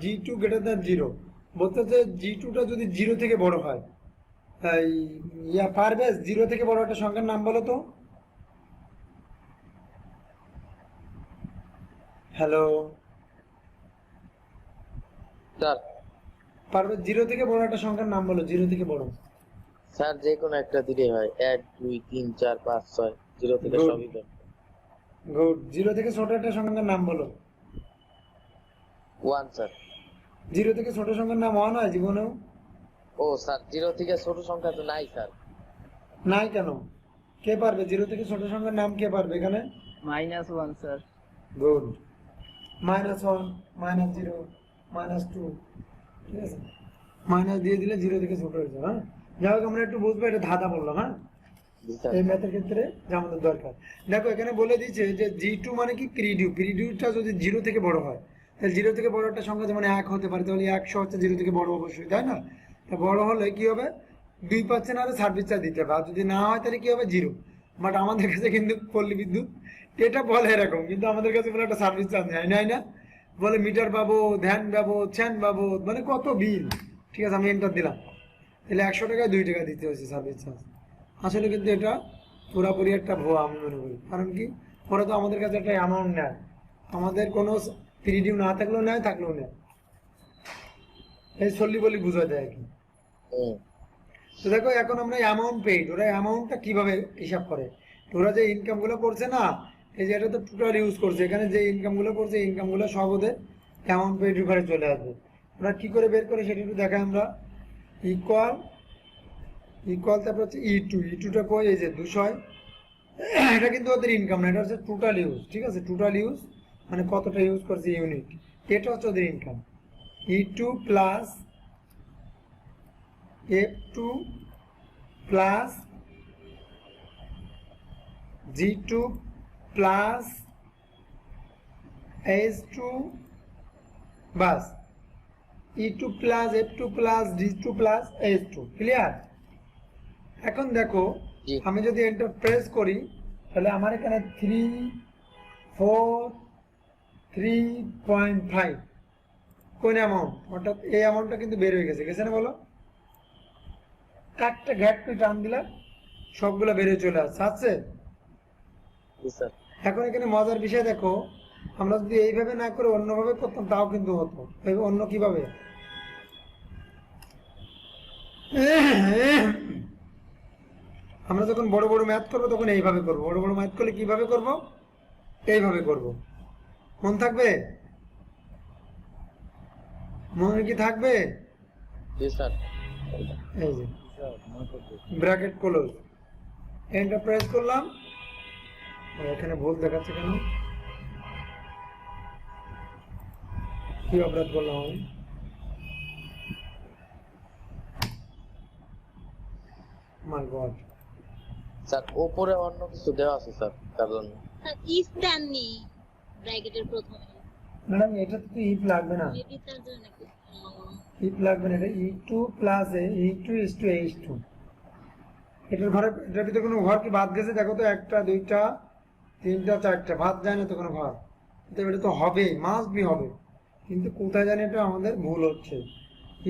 জি2 গ্রেটার দ্যান 0, বলতে হচ্ছে জি2টা যদি 0 থেকে বড় হয়, পারবে 0 থেকে বড় একটা সংখ্যার নাম বলো তো। হ্যালো স্যার, পারবে 0 থেকে বড় একটা সংখ্যার নাম বলো, 0 থেকে বড়। স্যার যে কোনো একটা দিলেই হয়, 1 2 3 4 5 6, 0 থেকে Good. সবই তো। গুড, 0 থেকে ছোট একটা সংখ্যার নাম বলো। 1 স্যার। 0 থেকে ছোট সংখ্যার নাম 1 হয় জীবনেও? ও স্যার, 0 থেকে ছোট সংখ্যা তো নাই স্যার। নাই কেন? কে পারবে 0 থেকে ছোট সংখ্যার নাম, কে পারবে এখানে? -1 স্যার। গুড, -1 -0 -2, ঠিক আছে, মাইনাস দিয়ে দিলে 0 থেকে ছোট হয়ে যাবে। হ্যাঁ, যাই হোক আমরা একটু বুঝবো, এটা ধাঁধা বললাম। হ্যাঁ, জি স্যার। এই ম্যাথের ক্ষেত্রে যা আমাদের দরকার। দেখো এখানে বলে দিচ্ছে যে জি2 মানে কি পিরিডিউটা যদি 0 থেকে বড় হয়, তাহলে 0 থেকে বড় একটা সংখ্যা যেমন 1 হতে পারে, তাহলে 100 হচ্ছে 0 থেকে বড় অবশ্যই, তাই না? তা বড় হলে কি হবে, 2% আরো সার্ভিস চার্জ দিতে হবে, আর যদি না হয় তাহলে কি হবে, 0। বাট আমাদের কাছে কিন্তু পল্লী বিদ্যুৎ এটা বলে এরকম, কিন্তু আমাদের কাছে বলে একটা সার্ভিস চার্জ নেয় না, বলে মিটার পাবো, ধ্যান পাবো, চ্যান পাবো, মানে কত বিল। ঠিক আছে, আমি এন্টার দিলাম, তাহলে 100 টাকায় 2 টাকা দিতে হচ্ছে সার্ভিস চার্জ। আসলে কিন্তু এটা পুরাপুরি একটা ভুয়া আমি মনে করি। কারণ কি, ওরা তো আমাদের কাছে একটা অ্যামাউন্ট নেয়, আমাদের কোনো পিরিডিউ না থাকলেও নেয়, থাকলেও নেয়, এই সল্লি বলি বুঝা দেয় আর কি। তো দেখো এখন আমরা অ্যামাউন্ট পেইড, ওরা অ্যামাউন্টটা কিভাবে হিসাব করে, ওরা যে ইনকামগুলো করছে না, এই যে এটা তো টোটাল ইউজ করছে, এখানে যে ইনকামগুলো করছে এই ইনকামগুলো সব ওদের অ্যামাউন্ট পেইড ঘরে চলে আসবে। ওরা কি করে বের করে সেটা একটু দেখাই আমরা। ইকুয়াল, তারপর হচ্ছে ইটুটা কই, এই যে 200, এটা কিন্তু ওদের ইনকাম না, এটা হচ্ছে টোটাল ইউজ। ঠিক আছে, টোটাল ইউজ মানে কতটা ইউজ করছে ইউনিট, এটা হচ্ছে ওদের income. E2 plus F2 plus G2 plus H2, বাস, E2 plus F2 plus G2 plus H2, clear? এখন দেখো আমি যদি এন্টার প্রেস করি, তাহলে আমার এখানে 3 43.5 কোন অ্যামাউন্ট, অর্থাৎ এই অ্যামাউন্টটা কিন্তু বের হয়ে গেছে, গেছে না বলো? একটা ঘ্যাট করে টান দিলা সবগুলো বেরিয়ে চলে আসছে। জি স্যার। এখন এখানে মজার বিষয় দেখো, আমরা যদি এইভাবে না করে অন্যভাবে করতাম তাও কিন্তু হতো। অন্য কিভাবে? আমরা যখন বড় বড় ম্যাথ করবো তখন এইভাবে করবো। বড় বড় ম্যাথ করলে কিভাবে করব? এইভাবে করব। মন থাকবে? মনে কি থাকবে? জি স্যার। এই যে স্যার মনে করবে। ব্র্যাকেট ক্লোজ, এন্টার প্রেস করলাম। এখানে ভুল দেখাচ্ছে কেন? কি অপরাধ করলাম আমি? মাই গড। স্যার উপরে অন্য কিছু দেওয়া আছে স্যার, কারণ ইফ দেননি ব্র্যাকেটের প্রথমে, ম্যাডাম এটা তো ইফ লাগবে না, মেবি তার জন্য নাকি। ইফ লাগবে না, এটা E2 plus E2 is to H2। এটার ঘরে, এটার ভিতরে কোনো ঘর কি বাদ গেছে? দেখো তো, একটা দুইটা তিনটা চারটা, বাদ যায় না তো কোনো ঘর। তো এটা তো হবে, মাস্ট বি হবে, কিন্তু কোথায় জানি এটা আমাদের ভুল হচ্ছে।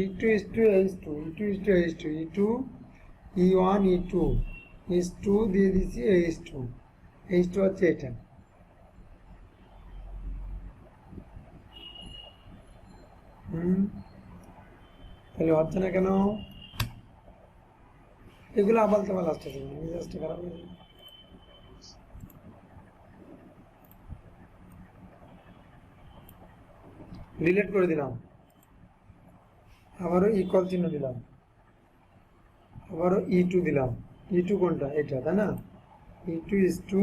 E2 is to H2, E2 is to H2, E2 E1 E2 H2 দিয়ে দিচ্ছি H2, H2 হচ্ছে এটা। তাহলে হচ্ছে না কেন? এগুলো আবাল তাবাল আসতেছে, মেজাজটা খারাপ হয়ে যাবে। ডিলিট করে দিলাম, আবারও ইকুয়াল চিহ্ন দিলাম, আবারও E2 দিলাম। E2 কোনটা? এটা, তাই না? E2 is to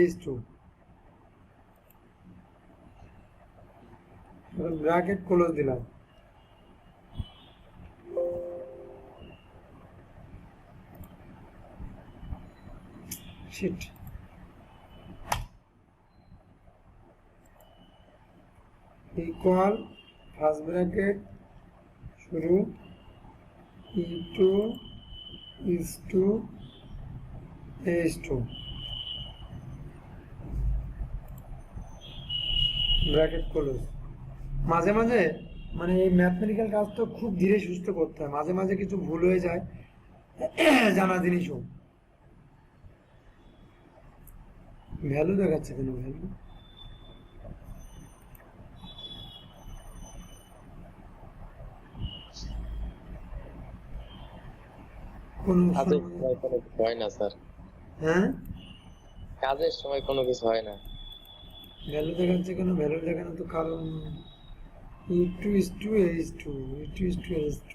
H2, bracket close দিলাম। শিট, ইকুয়াল ফার্স্ট ব্র্যাকেট শুরু E2 is to H2, bracket close. মাঝে মাঝে মানে এই ম্যাথমেটিক্যাল কাজ তো খুব ধীরে সুস্থ করতে হয়, মাঝে মাঝে কিছু ভুল হয়ে যায় জানা জিনিসও। ভ্যালু দেখাচ্ছে কেন? ভ্যালু কোন কাজের সময় কোনো কিছু হয় না স্যার, হ্যাঁ, কাজের সময় কোনো কিছু হয় না। ভ্যালু দেখাচ্ছে কেন? ভ্যালু দেখানো তো কারণ E2 is to H2, E2 is to H2।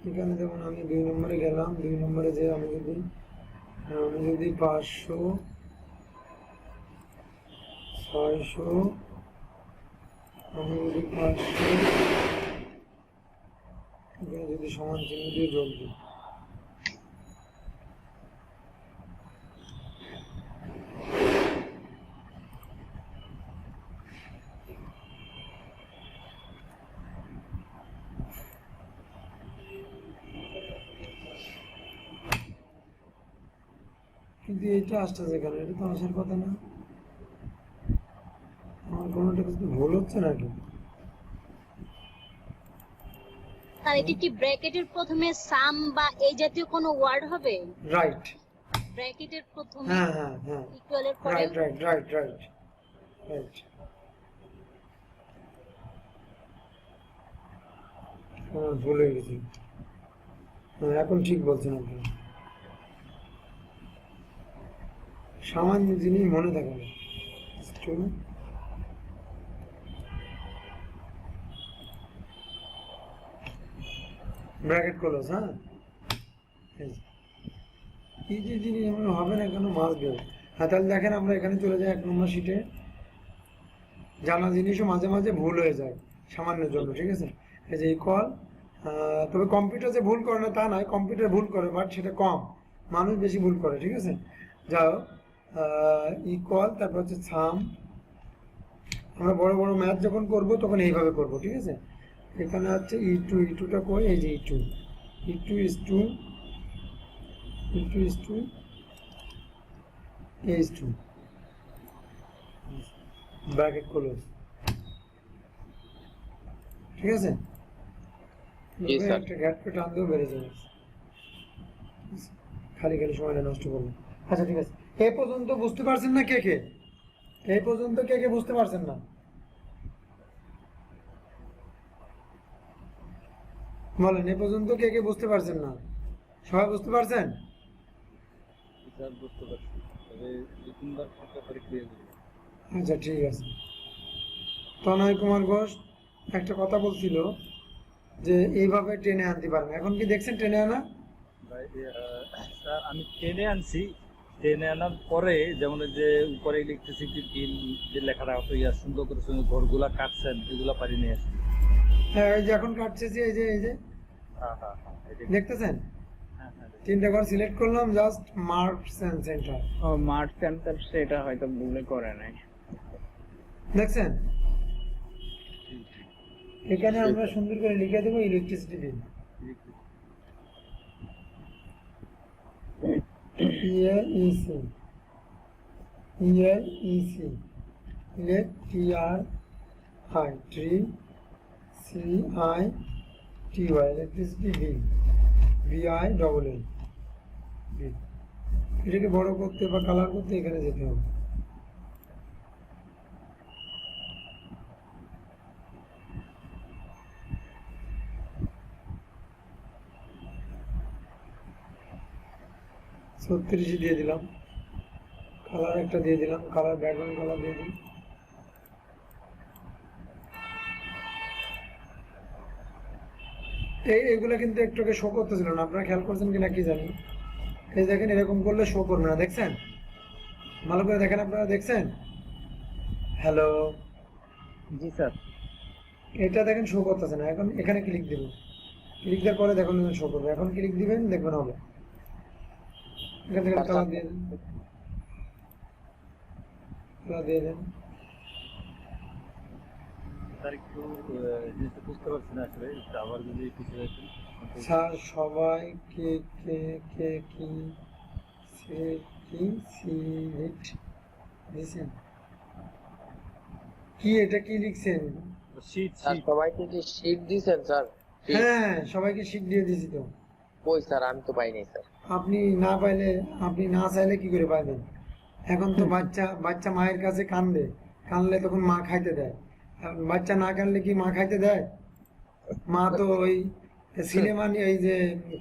এখানে যেমন আমি 2 নম্বরে গেলাম, 2 নম্বরে যে আমি যদি 500 600, আমি যদি 500 এখানে যদি সমান চিহ্ন দিয়ে যোগ দিই, কিন্তু এইটা আসতেছে কেন? এটা তো আসার কথা না। আমার কোনোটা কিছু ভুল হচ্ছে নাকি? আর এটা কি ব্র্যাকেটের প্রথমে সাম বা এই জাতীয় কোনো ওয়ার্ড হবে? রাইট, ব্র্যাকেটের প্রথমে হ্যাঁ হ্যাঁ হ্যাঁ, ইকুয়ালের পরে right right right right right. ভুল হয়ে গেছি। এখন ঠিক বলছেন আপনি, সামান্য জিনিস মনে থাকে না। ব্র্যাকেট ক্লোজ, হ্যাঁ, এই যে জিনিস এমন হবে না কেন? মাস বের। হ্যাঁ, তাহলে দেখেন আমরা এখানে চলে যাই 1 নম্বর শিটে। জানা জিনিসও মাঝে মাঝে ভুল হয়ে যায় সামান্যের জন্য, ঠিক আছে? এই যে ইকুয়াল, তবে কম্পিউটার যে ভুল করে না তা নয়, কম্পিউটার ভুল করে, বাট সেটা কম, মানুষ বেশি ভুল করে, ঠিক আছে? যাও ইকুয়াল, তারপর হচ্ছে সাম, আমরা বড় বড় ম্যাথ যখন করব তখন এইভাবে করব, ঠিক আছে? এখানে হচ্ছে E2টা কই, এই যে E2 is 2 H2 bracket close, ঠিক আছে? জি স্যার। একটা গ্যাপ টান দিয়েও বেড়ে যাবে, খালি সময়টা নষ্ট করবো। আচ্ছা ঠিক আছে, এই পর্যন্ত বুঝতে পারছেন না কে কে? এই পর্যন্ত কে কে বুঝতে পারছেন না? বলেন, এই পর্যন্ত কে কে বুঝতে পারছেন না? সবাই বুঝতে পারছেন? স্যার বুঝতে পারছি, তবে 2-3 বার চেষ্টা করে ক্লিয়ার করব। আচ্ছা ঠিক আছে। তনয় কুমার ঘোষ একটা কথা বলছিল যে এইভাবে টেনে আনতে পারবেন, এখন কি দেখছেন টেনে আনা? ভাই, স্যার আমি টেনে আনছি, টেনে আনার পরে যেমন এই যে উপরে ইলেকট্রিসিটি বিল যে লেখাটা হতো সুন্দর করে ঘরগুলা কাটছেন, এগুলা পারি নিয়ে আসছি। হ্যাঁ, এই যে এখন কাটছে, যে এই যে হ্যাঁ হ্যাঁ হ্যাঁ, এটা- দেখতেছেন? হ্যাঁ, হ্যাঁ, দেখছি। 3টা ঘর সিলেক্ট করলাম, জাস্ট মার্কস এন্ড সেন্টার, ও মার্ট সেন্টার সেটা হয়তো ভুলে করে নাই। দেখছেন? জি, জি, এখানে আমরা সুন্দর করে লিখে দেবো ইলেকট্রিসিটি বিল, ঠিক, ঠিক। ELEC ইলেকট্রিসিটি বিল, BILL বিল। এটাকে বড় করতে বা কালার করতে এখানে যেতে হবে। ছত্রিশে দিয়ে দিলাম, কালার একটা দিয়ে দিলাম, কালার ব্যাকগ্রাউন্ড কালার দিয়ে দিই। এইগুলো কিন্তু একটুকে শো করতেছিল না, আপনারা খেয়াল করছেন কিনা কি জানি। এই দেখেন, এরকম করলে শো করবে না, দেখছেন? ভালো করে দেখেন, আপনারা দেখছেন? হ্যালো, জি স্যার। এটা দেখেন শো করতেছে না। এখন এখানে ক্লিক দিব, ক্লিক দেওয়ার পরে দেখুন শো করবে। এখন ক্লিক দিবেন, দেখবেন হবে। এখান থেকে কালার দিয়ে দেন, কালার দিয়ে দেন। স্যার একটু জিনিসটা বুঝতে পারছি না আসলে, একটু আবার যদি পিছিয়ে যাচ্ছেন। স্যার সবাই কে কে কে কি সে কি সিলেক্ট দিয়েছেন? কি এটা কি লিখছেন? শীত স্যার শীত সবাইকে কি শীট দিছেন স্যার? Sheet? হ্যাঁ, সবাইকে শিট দিয়ে দিয়েছি তো। কই স্যার, আমি তো পাই নাই স্যার। আপনি না পাইলে, আপনি না চাইলে কি করে পাইবেন? এখন তো বাচ্চা মায়ের কাছে কানবে, কানলে তখন মা খাইতে দেয়। এখন বাচ্চা না কানলে কি মা খাইতে দেয়? মা তো ওই সিনেমা নিয়ে, এই যে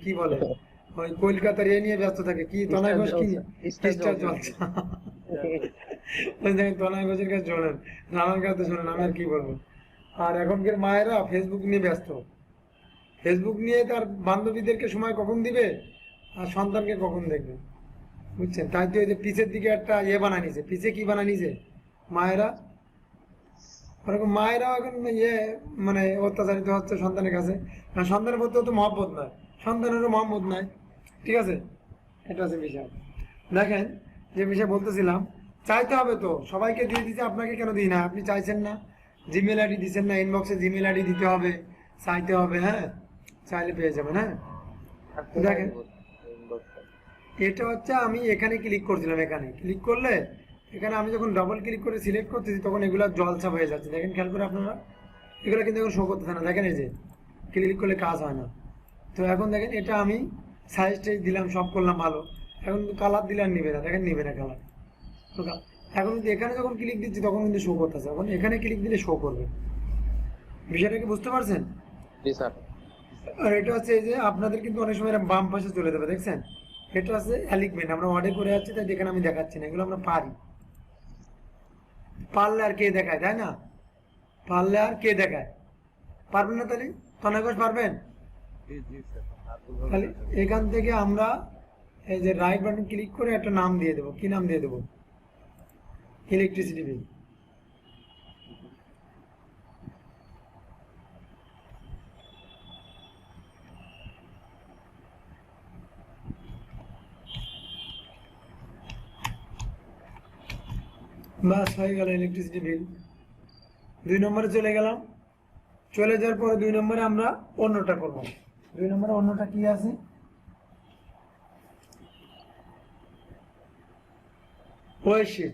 কি বলে, ওই কলকাতার এ নিয়ে ব্যস্ত থাকে। কি তনয় ঘোষ, কি স্টার জলসা। ওই দেখেন, তনয় ঘোষের কাছে শোনেন, নানার কাছে শোনেন, আমি আর কি বলবো। আর এখনকার মায়েরা ফেসবুক নিয়ে ব্যস্ত, ফেসবুক নিয়ে তার বান্ধবীদেরকে সময় কখন দিবে আর সন্তানকে কখন দেখবে, বুঝছেন? তাই তো এই যে পিছের দিকে একটা ইয়ে বানায় নিছে, পিছে কি বানায় নিছে মায়েরা, ওরকম মায়েরাও এখন মানে অত্যাচারিত হচ্ছে সন্তানের কাছে। কারণ সন্তানের প্রতি তো মহব্বত নয়, সন্তানেরও মহব্বত নাই, ঠিক আছে? এটা হচ্ছে বিষয়। দেখেন, যে বিষয় বলতেছিলাম, চাইতে হবে তো, সবাইকে দিয়ে দিতে, আপনাকে কেন দিই না? আপনি চাইছেন না, জিমেল আইডি দিচ্ছেন না, ইনবক্সে জিমেল আইডি দিতে হবে, চাইতে হবে, হ্যাঁ, চাইলে পেয়ে যাবেন। হ্যাঁ, দেখেন, এটা হচ্ছে আমি এখানে ক্লিক করছিলাম, এখানে ক্লিক করলে, এখানে আমি যখন ডাবল ক্লিক করে সিলেক্ট করতেছি তখন এগুলো জলছাপ হয়ে যাচ্ছে। দেখেন, খেয়াল করে আপনারা, এগুলো কিন্তু এখন শো করতেছে না। দেখেন, এই যে ক্লিক করলে কাজ হয় না। তো এখন দেখেন, এটা আমি সাইজটা দিলাম, সব করলাম ভালো, এখন কিন্তু কালার দিলে আর নিবে না। দেখেন, নিবে না কালার। তো এখন কিন্তু এখানে যখন ক্লিক দিচ্ছি তখন কিন্তু শো করতেছে, এখন এখানে ক্লিক দিলে শো করবে। বিষয়টা কি বুঝতে পারছেন? জি স্যার। আর এটা হচ্ছে এই যে আপনাদের কিন্তু অনেক সময় এরা বাম পাশে চলে যাবে, দেখছেন? এটা হচ্ছে অ্যালিকমেন্ট, আমরা ওয়ার্ডে করে যাচ্ছি, তাই দেখেন আমি দেখাচ্ছি না, এগুলো আমরা পারি। পারলে আর কে দেখায়, তাই না? পারলে আর কে দেখায়? পারবেন না তাহলে? তনয় ঘোষ পারবেন? জি জি স্যার। তাহলে এখান থেকে আমরা এই যে রাইট বাটন ক্লিক করে একটা নাম দিয়ে দেবো। কি নাম দিয়ে দেবো? Electricity bill. বাস হয়ে গেল ইলেকট্রিসিটি বিল। 2 নম্বরে চলে গেলাম। চলে যাওয়ার পরে 2 নম্বরে আমরা অন্যটা করব। 2 নম্বরে অন্যটা কি আছে? ওয়েস শিট।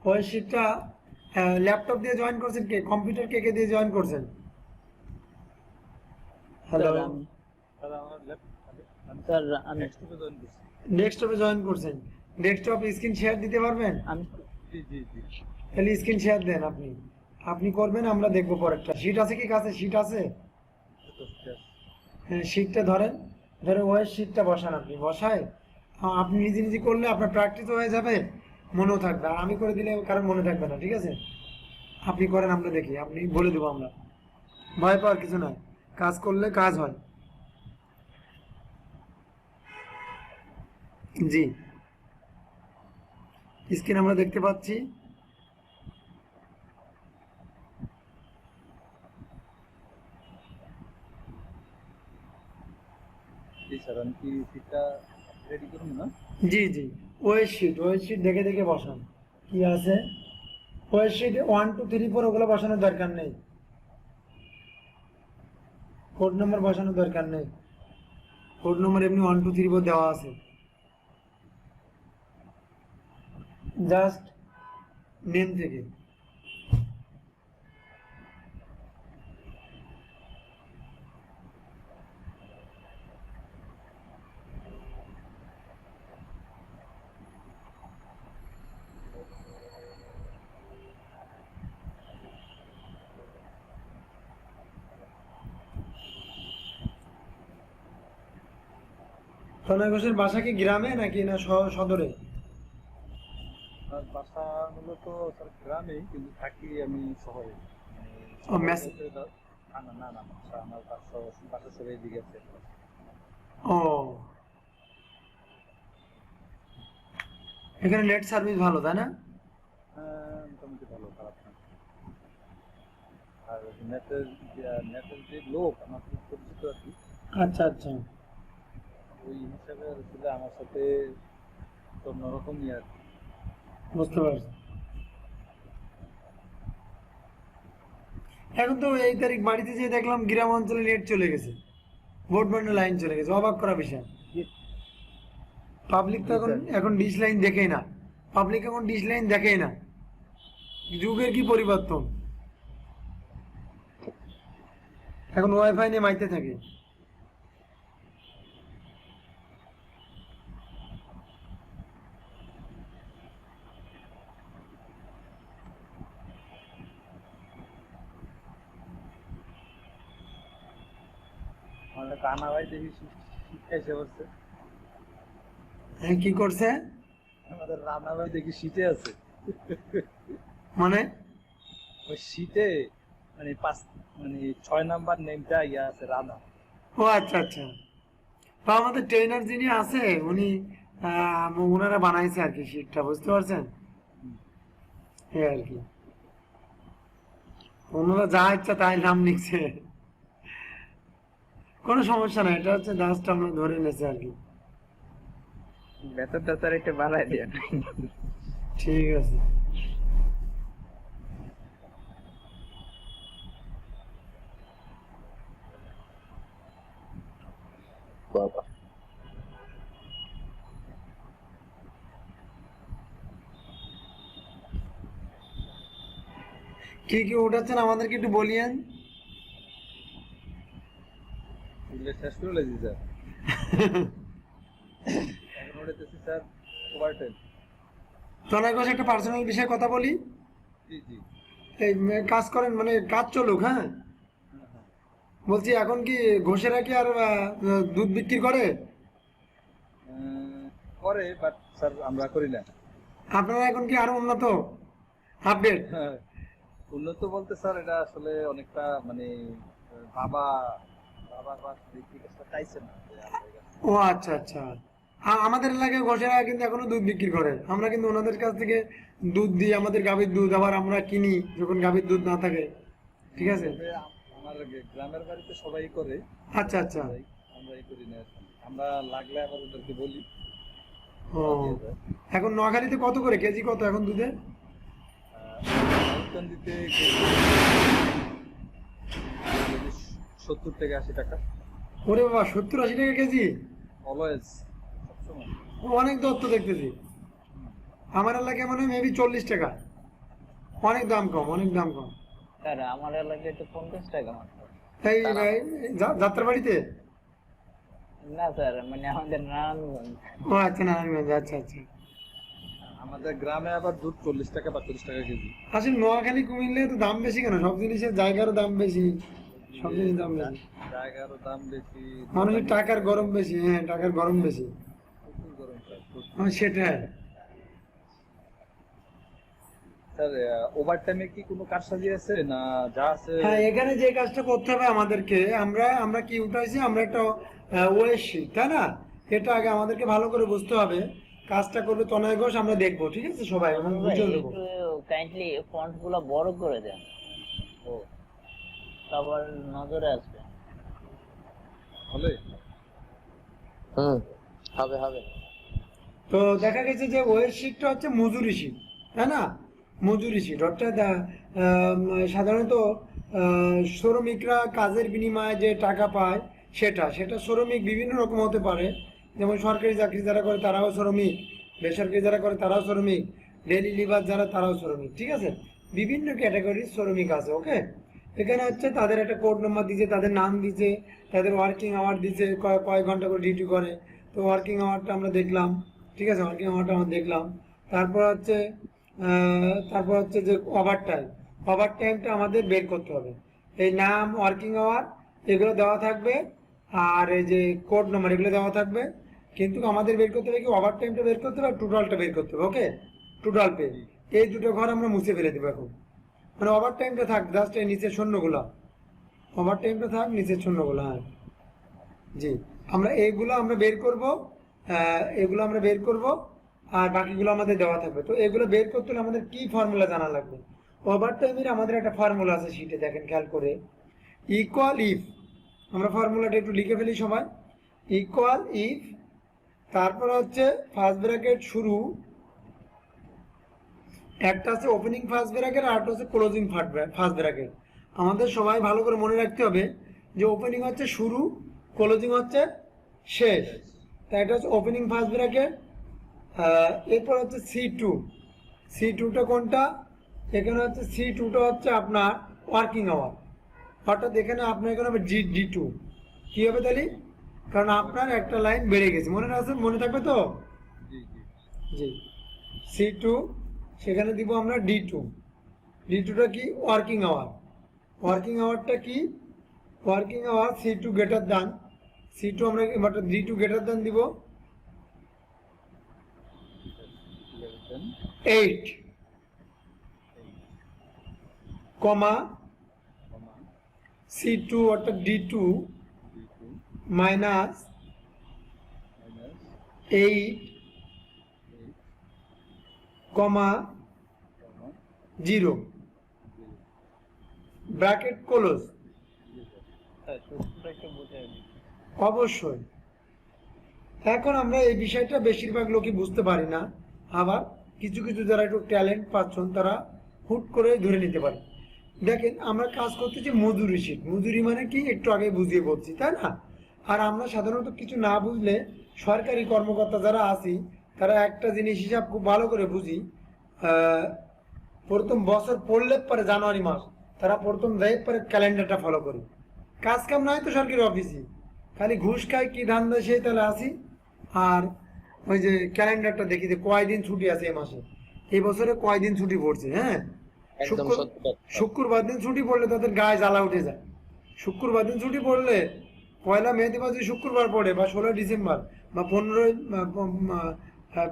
ওয়েস শিটটা ল্যাপটপ দিয়ে জয়েন করছেন কে? কম্পিউটার কে দিয়ে জয়েন করছেন? হ্যালো, স্যার, আমি স্যার আমার স্যার আমি ডেস্কটপে জয়েন করছি। ডেস্কটপে জয়েন করছেন। ডেস্কটপ স্ক্রিন শেয়ার দিতে পারবেন? আমি জি জি জি। তাহলে স্ক্রিন শেয়ার দেন আপনি। আপনি করবেন, আমরা দেখবো পরেরটা। শিট আছে কি কাছে? শিট আছে? হ্যাঁ, শিটটা ধরেন, ধরে ওয়েস শিটটা বসান। আপনি বসায় আপনি নিজে নিজে করলে আপনার প্র্যাকটিস হয়ে যাবে, মনেও থাকবে। আর আমি করে দিলে কারণ মনে থাকবে না, ঠিক আছে? আপনি করেন, আমরা দেখি, আপনি বলে দেবো আমরা। ভয় পাওয়ার কিছু নাই, কাজ করলে কাজ হয়। জি, স্ক্রিন আমরা দেখতে পাচ্ছি। জি স্যার, আমি কি সিটটা রেডি করুন না? জি জি, ওয়েস শিট, ওয়েস শিট দেখে দেখে বসান কি আছে। ওয়েস শিট 1 2 3 4 ওগুলো বসানোর দরকার নেই, কোড নম্বর বসানোর দরকার নেই। কোড নম্বর এমনি 1 2 3 4 দেওয়া আছে, জাস্ট নেম থেকে। তনয় ঘোষের বাসা কি গ্রামে নাকি না সদরে? আর বাসা মূলত স্যার গ্রামেই, কিন্তু থাকি আমি শহরে। ও, মেস- না না না না, বাসা আমার বাসা সবাই দিকে আছে। ও, এখানে নেট সার্ভিস ভালো, তাই না? মোটামুটি ভালো, খারাপ না। আর নেটের যে লোক আমার খুব পরিচিত আর কি, আচ্ছা আচ্ছা, ওই হিসাবে আসলে আমার সাথে তো অন্যরকমই আর কি। বুঝতে পারছি। এখন তো এই তারিখ বাড়িতে যেয়ে দেখলাম গ্রাম অঞ্চলে নেট চলে গেছে, ব্রডব্যান্ডের লাইন চলে গেছে, অবাক করা বিষয়। পাবলিক তো এখন ডিশ লাইন দেখেই না, পাবলিক এখন ডিশ লাইন দেখেই না। যুগের কি পরিবর্তন, এখন ওয়াইফাই নিয়ে মাইতে থাকে। আমাদের কানা ভাই দেখি শীতে এসে পড়ছে। হ্যাঁ, কি করছে? আমাদের রানা ভাই দেখি শীতে আছে। মানে ওই শীতে মানে 6 নাম্বার নেমটা ইয়া আছে, রানা। ও আচ্ছা আচ্ছা, তো আমাদের ট্রেনার যিনি আছে উনি ওনারা বানাইছে আর কি শীটটা, বুঝতে পারছেন? এই আর কি, ওনারা যা ইচ্ছা তাই নাম লিখছে, কোনো সমস্যা নাই। এটা হচ্ছে জাস্ট আমরা ধরে নিয়েছি আর কি। বেতনটা স্যার একটু বাড়াই দেন। ঠিক আছে, বাবা কি কি উঠাচ্ছেন আমাদেরকে একটু বলিয়েন। এগুলো শেষ করে লেছি স্যার। এখন উঠেতেছি স্যার ওভারটাইম। তনয় ঘোষ, একটা পার্সোনাল বিষয়ে কথা বলি। জি জি। এই কাজ করেন, মানে কাজ চলুক, হ্যাঁ বলছি, এখন কি ঘোষেরা কি আর দুধ বিক্রি করে? করে, বাট স্যার আমরা করি না। আপনারা এখন কি আরো উন্নত, আপডেট? উন্নত বলতে স্যার এটা আসলে অনেকটা মানে বাবার বাস বিক্রি কাজটা চাইছে না যে আমরা এই কাজটা। ও আচ্ছা আচ্ছা, আমাদের এলাকায় ঘোষেরা কিন্তু এখনো দুধ বিক্রি করে। আমরা কিন্তু ওনাদের কাছ থেকে দুধ দিই, আমাদের গাভীর দুধ আবার আমরা কিনি যখন গাভীর দুধ না থাকে, ঠিক আছে? তবে আমার গ্রামের বাড়িতে সবাই করে, আচ্ছা আচ্ছা, আমরাই করি না। আমরা লাগলে আবার ওদেরকে বলি। ও, এখন নোয়াখালীতে কত করে কেজি, কত এখন দুধে? মটন দিতে 70 থেকে 80 টাকা। ওরে বাবা, 70-80 টাকা কেজি? অলওয়েজ, সবসময়। অনেক দত্ত দেখতেছি। আমার এলাকায় মনে হয় মেবি 40 টাকা। অনেক দাম কম, অনেক দাম কম। স্যার আমার এলাকায় তো 50 টাকা মাত্র। এই যাত্রাবাড়িতে? না স্যার, মানে আমাদের নারায়ণগঞ্জ। ও আচ্ছা, নারায়ণগঞ্জ, আচ্ছা আচ্ছা। আমাদের গ্রামে আবার দুধ 40 টাকা বা 30 টাকা কেজি। আসলে নোয়াখালী কুমিল্লে তো দাম বেশি কেন? সব জিনিসের জায়গারও দাম বেশি, সব জিনিস দাম বেশি। জায়গারও দাম বেশি, মানুষের টাকার গরম বেশি। হ্যাঁ, টাকার গরম বেশি। প্রচুর গরম স্যার, প্রচুর। হ্যাঁ, সেটাই। স্যার ওভারটাইমে কি কোনো কারসাজি আছে না যা আছে? হ্যাঁ, এখানে যে কাজটা করতে হবে আমাদেরকে, আমরা কি উঠাইছি, আমরা একটা ওয়েস শিট, তাই না? এটা আগে আমাদেরকে ভালো করে বুঝতে হবে। কাজটা করবে তনয় ঘোষ, আমরা দেখবো, ঠিক আছে সবাই, এবং বুঝে দেবো। একটু কাইন্ডলি ফন্ট গুলো বড় করে দেন, ও সবার নজরে আসবে। হলে হবে হবে। তো দেখা গেছে যে ওয়েস শিটটা হচ্ছে মজুরি শিট, তাই না? মজুরি শিট অর্থাৎ সাধারণত শ্রমিকরা কাজের বিনিময়ে যে টাকা পায় সেটা শ্রমিক বিভিন্ন রকম হতে পারে। যেমন সরকারি চাকরি যারা করে তারাও শ্রমিক, বেসরকারি যারা করে তারাও শ্রমিক, ডেলি লিভার যারা তারাও শ্রমিক, ঠিক আছে? বিভিন্ন ক্যাটাগরির শ্রমিক আছে, ওকে? এখানে হচ্ছে তাদের একটা কোড নাম্বার দিয়েছে, তাদের নাম দিয়েছে, তাদের ওয়ার্কিং আওয়ার দিয়েছে, কয় ঘন্টা করে ডিউটি করে। তো ওয়ার্কিং আওয়ারটা আমরা দেখলাম, ঠিক আছে? ওয়ার্কিং আওয়ারটা আমরা দেখলাম। তারপর হচ্ছে যে ওভার টাইমটা আমাদের বের করতে হবে। এই নাম, ওয়ার্কিং আওয়ার এগুলো দেওয়া থাকবে, আর এই যে কোড নাম্বার এগুলো দেওয়া থাকবে। কিন্তু আমাদের বের করতে হবে কি, ওভার টাইমটা বের করতে হবে আর টোটালটা বের করতে হবে, ওকে? Total pay. এই দুটো ঘর আমরা মুছে ফেলে দেবো এখন। মানে ওভার টাইমটা থাক, জাস্ট এই নিচের শূন্যগুলো, ওভার টাইমটা থাক, নিচের শূন্যগুলো। হ্যাঁ জি, এগুলো আমরা বের করব, আর বাকিগুলো আমাদের দেওয়া থাকবে। তো এগুলো বের করতে হলে আমাদের কি ফর্মুলা জানা লাগবে? ওভার টাইমের আমাদের একটা ফর্মুলা আছে শিটে, দেখেন খেয়াল করে। ইকুয়াল ইফ, আমরা ফর্মুলাটা একটু লিখে ফেলি সবাই। ইকুয়াল ইফ, তারপর হচ্ছে ফার্স্ট ব্র্যাকেট শুরু, একটা আছে ওপেনিং ফার্স্ট ব্র্যাকেট আর একটা হচ্ছে ক্লোজিং ফার্স্ট ব্র্যাকেট। আমাদের সবাই ভালো করে মনে রাখতে হবে যে ওপেনিং হচ্ছে শুরু, ক্লোজিং হচ্ছে শেষ। তাই এটা হচ্ছে ওপেনিং ফার্স্ট ব্র্যাকেট। এরপর হচ্ছে C2টা কোনটা? এখানে হচ্ছে C2টা হচ্ছে আপনার ওয়ার্কিং আওয়ার, অর্থাৎ এখানে আপনার এখানে হবে D2। কি হবে তাহলে? কারণ আপনার একটা লাইন বেড়ে গেছে, মনে থাকবে তো? জি জি জি, C2, সেখানে দিব আমরা D2টা কি? ওয়ার্কিং আওয়ারটা কি? Working hour C2 greater than, C2 আমরা D2 গ্রেটার দ্যান দিব 8, কমা C2 অর্থাৎ D2 মাইনাস 8, কমা 0, ব্র্যাকেট ক্লোজ। স্যার সূত্রটা একটু বুঝে দিন। অবশ্যই। এখন আমরা এই বিষয়টা বেশিরভাগ লোকই বুঝতে পারি না, আবার কিছু যারা একটু ট্যালেন্ট পাচ্ছেন তারা হুট করে ধরে নিতে পারে। দেখেন, আমরা কাজ করতেছি মজুরি শিট। মজুরি মানে কি একটু আগে বুঝিয়ে বলছি, তাই না? আর আমরা সাধারণত কিছু না বুঝলে সরকারি কর্মকর্তা যারা আছি তারা একটা জিনিস হিসাব খুব ভালো করে বুঝি। প্রথম বছর পড়লে পরে জানুয়ারি মাস, তারা প্রথম দেয় পরে ক্যালেন্ডারটা ফলো করি। কাজ কাম নাই তো সরকারি অফিসে, খালি ঘুষ খায় কি ধান দেয় সেই তাহলে আসি। আর ওই যে ক্যালেন্ডারটা দেখি যে কয়দিন ছুটি আছে এই মাসে, এই বছরে কয়দিন ছুটি পড়ছে। হ্যাঁ, একদম সত্যি কথা। শুক্রবার দিন ছুটি পড়লে তাদের গায়ে জ্বালা উঠে যায়। শুক্রবার দিন ছুটি পড়লে 1 মে দিবস যদি শুক্রবার পড়ে, বা 16 ডিসেম্বর, বা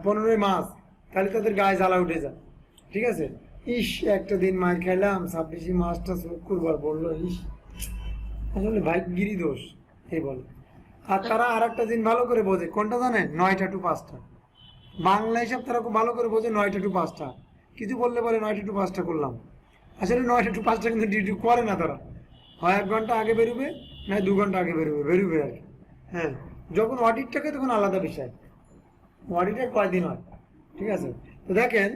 15 মার্চ, তাহলে তাদের গায়ে জ্বালা উঠে যায়, ঠিক আছে? ইস, একটা দিন মার খাইলাম, 26 মার্চটা শুক্রবার পড়লো, ইস, আসলে ভাগ্যিরি দোষ এই বলে। আর তারা আর একটা দিন ভালো করে বোঝে, কোনটা জানেন? 9টা টু 5টা। বাংলা হিসাব তারা খুব ভালো করে বোঝে, 9টা টু 5টা। কিছু বললে বলে 9টা টু 5টা করলাম, আসলে 9টা টু 5টা কিন্তু ডিউটি করে না তারা। হয় 1 ঘন্টা আগে বেরোবে, না 2 ঘন্টা আগে বেরোবে আর কি। হ্যাঁ, যখন অডিট থাকে তখন আলাদা বিষয়, অডিটে কয়দিন হয়, ঠিক আছে? তো দেখেন,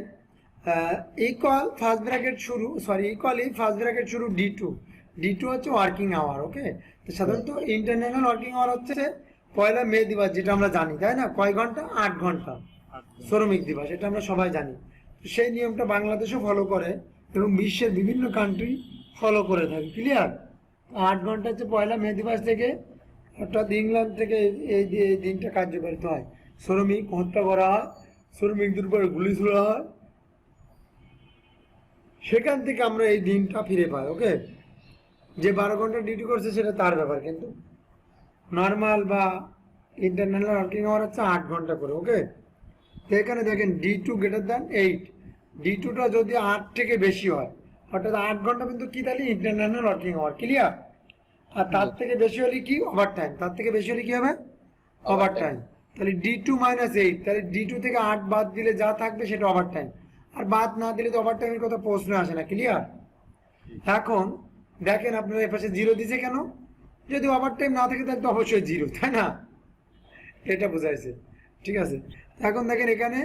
ইকুয়াল ফার্স্ট ব্র্যাকেট শুরু ইকুয়ালি ফার্স্ট ব্র্যাকেট শুরু ডি টু হচ্ছে ওয়ার্কিং আওয়ার। ওকে, তো সাধারণত ইন্টারন্যাশনাল ওয়ার্কিং আওয়ার হচ্ছে পয়লা মে দিবস, যেটা আমরা জানি তাই না, কয় ঘন্টা, 8 ঘন্টা শ্রমিক দিবস, এটা আমরা সবাই জানি। তো সেই নিয়মটা বাংলাদেশও ফলো করে এবং বিশ্বের বিভিন্ন কান্ট্রি ফলো করে থাকে। ক্লিয়ার? 8 ঘন্টা হচ্ছে পয়লা মে দিবস থেকে, অর্থাৎ ইংল্যান্ড থেকে এই দিনটা কার্যকরিত হয়। শ্রমিক হত্যা করা হয়, শ্রমিকদের উপরে গুলি ছোড়া হয়, সেখান থেকে আমরা এই দিনটা ফিরে পাই। ওকে, যে 12 ঘন্টা ডিউটি করছে সেটা তার ব্যাপার, কিন্তু নর্মাল বা ইন্টারন্যাশনাল ওয়ার্কিং আওয়ার হচ্ছে 8 ঘন্টা করে। ওকে, তো এখানে দেখেন D2 > 8, D2টা যদি 8 থেকে বেশি হয়, অর্থাৎ 8 ঘন্টা কিন্তু কি, তাহলে ইন্টারন্যাশনাল ওয়ার্কিং আওয়ার। ক্লিয়ার? আর তার থেকে বেশি হলে কি, ওভার টাইম। তার থেকে বেশি হলে কি হবে, ওভার টাইম। তাহলে D2 - 8, তাহলে D2 থেকে 8 বাদ দিলে যা থাকবে সেটা ওভার টাইম, আর বাদ না দিলে তো ওভার টাইমের কথা প্রশ্ন আসে না। ক্লিয়ার? এখন দেখেন আপনারা এপাশে 0 দিছে কেন, যদি ওভার টাইম না থাকে তাহলে তো অবশ্যই 0, তাই না? এটা বোঝাইছে। ঠিক আছে, এখন দেখেন এখানে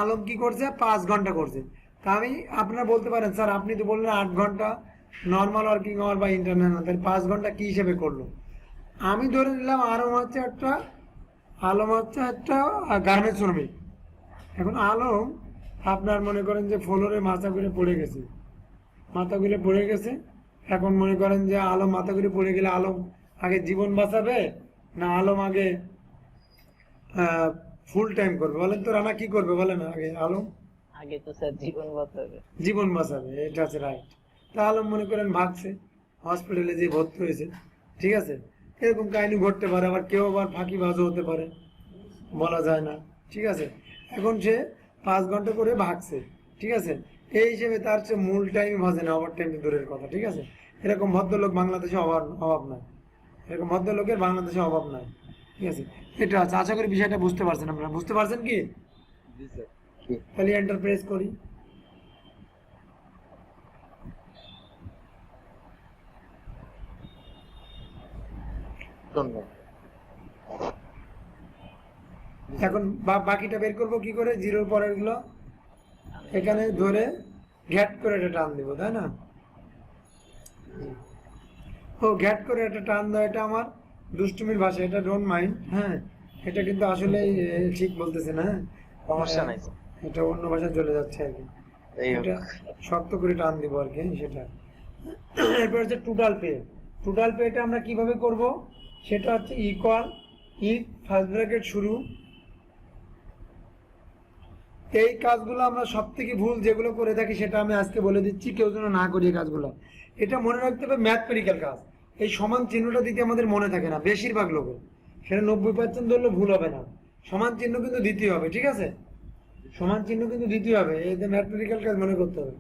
আলম কি করছে, 5 ঘন্টা করছে। তা আমি, আপনারা বলতে পারেন স্যার আপনি তো বললেন 8 ঘন্টা নর্মাল ওয়ার্কিং আওয়ার বা ইন্টারন্যাশনাল, তাহলে 5 ঘন্টা কি হিসেবে করলো? আমি ধরে নিলাম আলম হচ্ছে একটা গার্মেন্টস শ্রমিক। এখন আলম আপনার মনে করেন যে ফ্লোরে মাথা ঘুরে পড়ে গেছে। এখন মনে করেন যে আলম মাথা ঘুরে পড়ে গেলে আলম আগে জীবন বাঁচাবে না আলম আগে ফুল টাইম করবে? বলেন তো, রানা কি করবে বলেন? আগে তো স্যার জীবন বাঁচাবে, এটা আছে রাইট। তা আলম মনে করেন ভাগছে, হসপিটালে যে ভর্তি হয়েছে। ঠিক আছে, এরকম কাহিনী ঘটতে পারে, আবার কেউ আবার ফাঁকিবাজও হতে পারে, বলা যায় না। ঠিক আছে, এখন সে 5 ঘন্টা করে ভাগছে। ঠিক আছে, এই হিসেবে তার চেয়ে মূল টাইম ভাজে না, ওভার টাইম দূরের কথা। ঠিক আছে, এরকম ভদ্রলোক বাংলাদেশে অভাব নাই, এরকম ভদ্রলোকের বাংলাদেশে অভাব নাই। ঠিক আছে, এটা আছে। আশা করি বিষয়টা বুঝতে পারছেন আপনারা। বুঝতে পারছেন কি? জি স্যার। তাহলে এন্টার প্রেস করি। এখন বাকিটা বের করবো কি করে, 0-র পরের গুলো এখানে ধরে ঘ্যাট করে একটা টান দিব, তাই না? ঘ্যাট করে একটা টান দেওয়া, এটা আমার দুষ্টুমির ভাষা, এটা ডোন্ট মাইন্ড। হ্যাঁ, এটা কিন্তু আসলে ঠিক বলতেছে না, সমস্যা নাই। এটা অন্য ভাষায় চলে যাচ্ছে আর কি। এটা শক্ত করে টান দিব আর কি, সেটা। এরপর হচ্ছে টোটাল পেটা আমরা কিভাবে করব, সেটা হচ্ছে ইকুয়াল ফার্স্ট ব্র্যাকেট শুরু। এই কাজগুলো আমরা সব থেকে ভুল যেগুলো করে থাকি সেটা আমি আজকে বলে দিচ্ছি, কেউ যেন না করি এই কাজগুলো। এটা মনে রাখতে হবে, ম্যাথমেটিক্যাল কাজ। এই সমান চিহ্নটা দিতে আমাদের মনে থাকে না বেশিরভাগ লোকের, সেটা 90% ধরলে ভুল হবে না। সমান চিহ্ন কিন্তু দিতে হবে। ঠিক আছে, সমান চিহ্ন কিন্তু দিতে হবে, এই যে ম্যাথমেটিক্যাল কাজ মনে করতে হবে।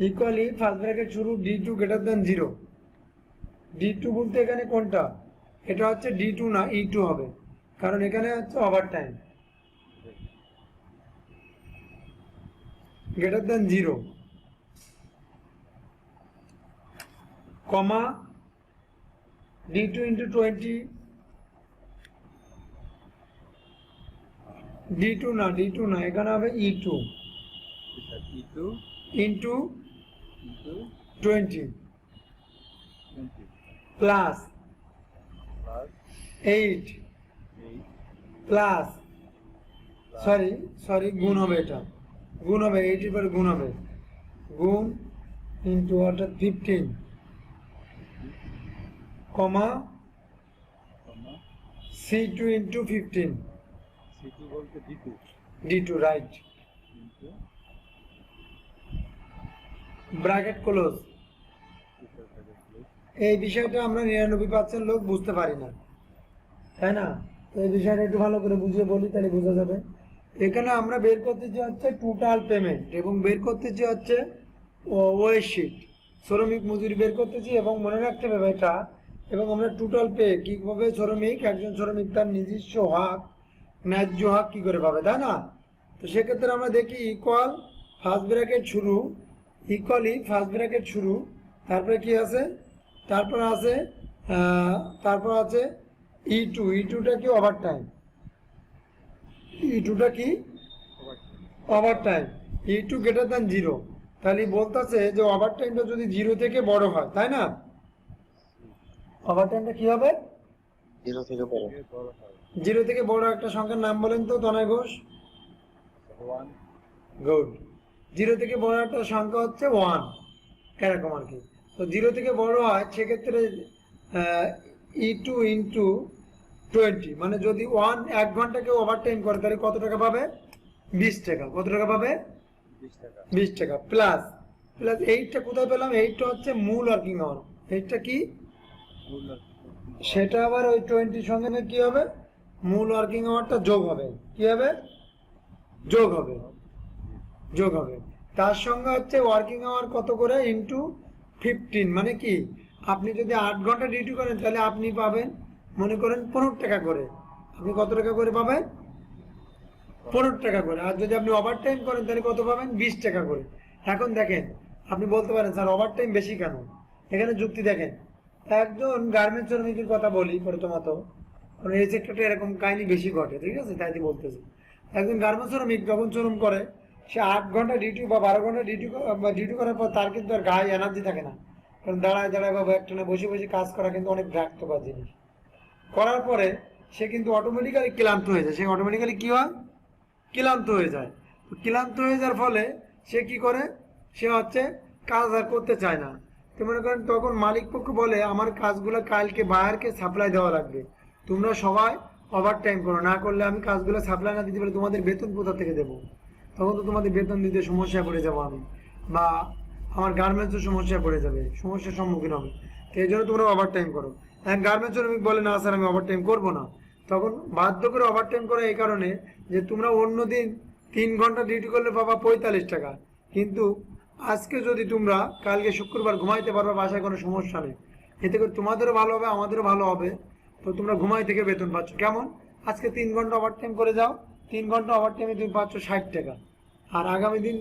ইকুয়ালি ফার্স্ট ব্র্যাকেট শুরু D2 > 0। D2 বলতে এখানে কোনটা, এটা হচ্ছে D2 না, E2 হবে, কারণ এখানে হচ্ছে ওভার টাইম। >0, কমা D2 × 20, D2 না, এখানে হবে E2 × 20 প্লাস 8 প্লাস সরি গুণ হবে, এটা গুণ হবে, 8 এর পরে গুণ হবে, গুণ ইন্টু অর্থাৎ 15, কমা C2 × 15, C2 বলতে D2 রাইট, ব্র্যাকেট ক্লোজ। এই বিষয়টা আমরা 99% লোক বুঝতে পারি না, তাই না? তো এই বিষয়টা একটু ভালো করে বুঝিয়ে বলি, তাহলে বোঝা যাবে। এখানে আমরা বের করতেছি হচ্ছে টোটাল পেমেন্ট এবং বের করতেছি হচ্ছে ওয়েজ শিট, শ্রমিক মজুরি বের করতেছি এবং মনে রাখতে হবে এটা। এবং আমরা টোটাল পে কিভাবে একজন শ্রমিক তার নিজস্ব হক, ন্যায্য হক কি করে পাবে, তাই না? তো সেক্ষেত্রে আমরা দেখি ইকুয়ালি ফার্স্ট ব্র্যাকেট শুরু, তারপরে কি আছে, তারপর আছে E2টা কি ওভার টাইম, E2টা কি over time, E2 greater than 0, তাহলে বলতেছে যে ওভারটাইমটা যদি 0 থেকে বড় হয়, তাই না? ওভারটাইমটা কি হবে? 0 থেকে বড়। 0 থেকে বড় একটা সংখ্যার নাম বলেন তো তনয় ঘোষ। 1 গুড। 0 থেকে বড় একটা সংখ্যা হচ্ছে 1, এরকম আর কি। তো 0 থেকে বড় হয় সেক্ষেত্রে E2 ইন্টু 20, মানে যদি 1 ঘন্টাকে ওভারটাইম করে তাহলে কত টাকা পাবে? 20 টাকা। কত টাকা পাবে? 20 টাকা 20 টাকা। প্লাস প্লাস 8টা কোথায় পেলাম? 8টা হচ্ছে মূল ওয়ার্কিং আওয়ার। 8টা কি? মূল সেটা আবার ওই 20 সঙ্গে না কি হবে? মূল ওয়ার্কিং আওয়ারটা যোগ হবে। কি হবে? যোগ হবে। যোগ হবে। তার সঙ্গে হচ্ছে ওয়ার্কিং আওয়ার কত করে? ইন্টু 15, মানে কি আপনি যদি 8 ঘন্টা ডিউটি করেন তাহলে আপনি পাবেন মনে করেন 15 টাকা করে। আপনি কত টাকা করে পাবেন? 15 টাকা করে। আর যদি আপনি ওভার টাইম করেন তাহলে কত পাবেন? 20 টাকা করে। এখন দেখেন, আপনি বলতে পারেন স্যার ওভার টাইম বেশি কেন? এখানে যুক্তি দেখেন। একজন গার্মেন্টস শ্রমিকের কথা বলি প্রথমত, কারণ এই সেক্টরটা এরকম কাহিনী বেশি ঘটে, ঠিক আছে, তাই বলতেছি। একজন গার্মেন্টস শ্রমিক যখন শ্রম করে, সে 8 ঘন্টা ডিউটি বা 12 ঘন্টা ডিউটি করার পর তার কিন্তু আর গায়ে এনার্জি থাকে না, কারণ দাঁড়ায় দাঁড়ায় বা একটানা বসে বসে কাজ করা কিন্তু অনেক বিরক্তকর জিনিস। করার পরে সে কিন্তু অটোমেটিক্যালি ক্লান্ত হয়ে যায়। সে অটোমেটিক্যালি কি হয়? ক্লান্ত হয়ে যায়। তো ক্লান্ত হয়ে যাওয়ার ফলে সে কি করে? সে হচ্ছে কাজ আর করতে চায় না। তো মনে করেন তখন মালিক পক্ষ বলে আমার কাজগুলো কালকে বায়ারকে সাপ্লাই দেওয়া লাগবে, তোমরা সবাই ওভার টাইম করো, না করলে আমি কাজগুলো সাপ্লাই না দিতে পারলে তোমাদের বেতন কোথা থেকে দেবো? তখন তো তোমাদের বেতন দিতে সমস্যায় পড়ে যাবো আমি, বা আমার গার্মেন্টসও সমস্যায় পড়ে যাবে, সমস্যার সম্মুখীন হবে। তো এই জন্য তোমরা ওভার টাইম করো। এক গার্মেন্টস শ্রমিক বলে না স্যার আমি ওভার টাইম করবো না, তখন বাধ্য করে ওভার টাইম করে এই কারণে যে তোমরা অন্য দিন 3 ঘন্টা ডিউটি করলে পাবা 45 টাকা, কিন্তু আজকে যদি তোমরা কালকে শুক্রবার ঘুমাইতে পারবা, বাসায় কোনো সমস্যা নেই, এতে করে তোমাদেরও ভালো হবে আমাদেরও ভালো হবে। তো তোমরা ঘুমাই থেকে বেতন পাচ্ছ কেমন? আজকে 3 ঘন্টা ওভার টাইম করে যাও, 3 ঘন্টা ওভার টাইমে তুমি পাচ্ছ 60 টাকা। আর আগামী দিন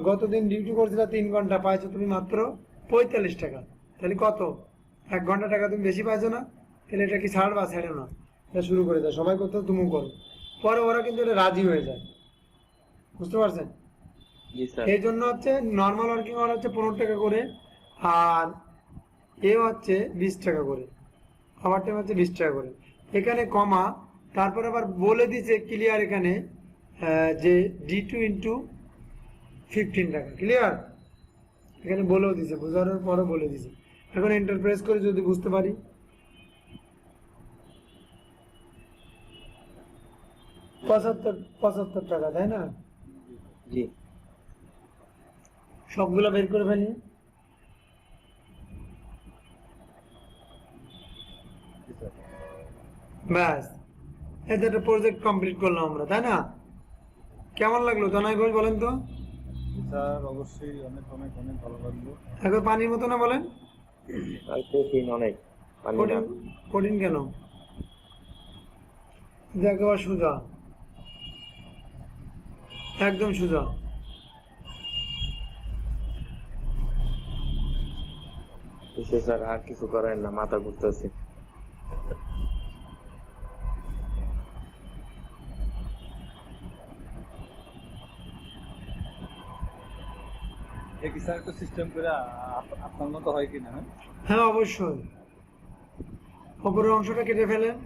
গতদিন ডিউটি করছিলে 3 ঘন্টা, পাইছো তুমি মাত্র 45 টাকা। তাহলে কত? 1 ঘন্টা টাকা তুমি বেশি পাইছো না? তাহলে এটা কি ছাড়বা? ছেড়ে না, এটা শুরু করে দাও। সবাই করতে তুমিও করো। পরে ওরা কিন্তু এটা রাজি হয়ে যায়, বুঝতে পারছেন? জি স্যার। এই জন্য হচ্ছে নর্মাল ওয়ার্কিং আওয়ার হচ্ছে 15 টাকা করে, আর এ হচ্ছে 20 টাকা করে, ওভার টাইম হচ্ছে 20 টাকা করে। এখানে কমা, তারপর আবার বলে দিছে ক্লিয়ার এখানে যে D2 ইন্টু 15 টাকা, ক্লিয়ার এখানে বলেও দিছে, বোঝানোর পরও বলে দিছে। এখন এন্টারপ্রেস করে যদি বুঝতে পারি, 75 টাকা, তাই না? জি সবগুলো বের করে ফেলি। ব্যাস, এতে একটা প্রজেক্ট কমপ্লিট করলাম আমরা, তাই না? কেমন লাগলো তনয় ঘোষ বলেন তো? স্যার অবশ্যই অনেক অনেক অনেক ভালো লাগলো। এখন পানির মতো না বলেন? আর কঠিন অনেক। পানি না। কঠিন? কঠিন কেন? একেবারে সোজা, একদম সোজা। বুঝছে স্যার, আর কিছু করেন না, মাথা ঘুরতেছে। দেখি স্যার একটা সিস্টেম করে আপনার মতো হয় কিনা। হ্যাঁ হ্যাঁ অবশ্যই। ওপরের অংশটা কেটে ফেলেন,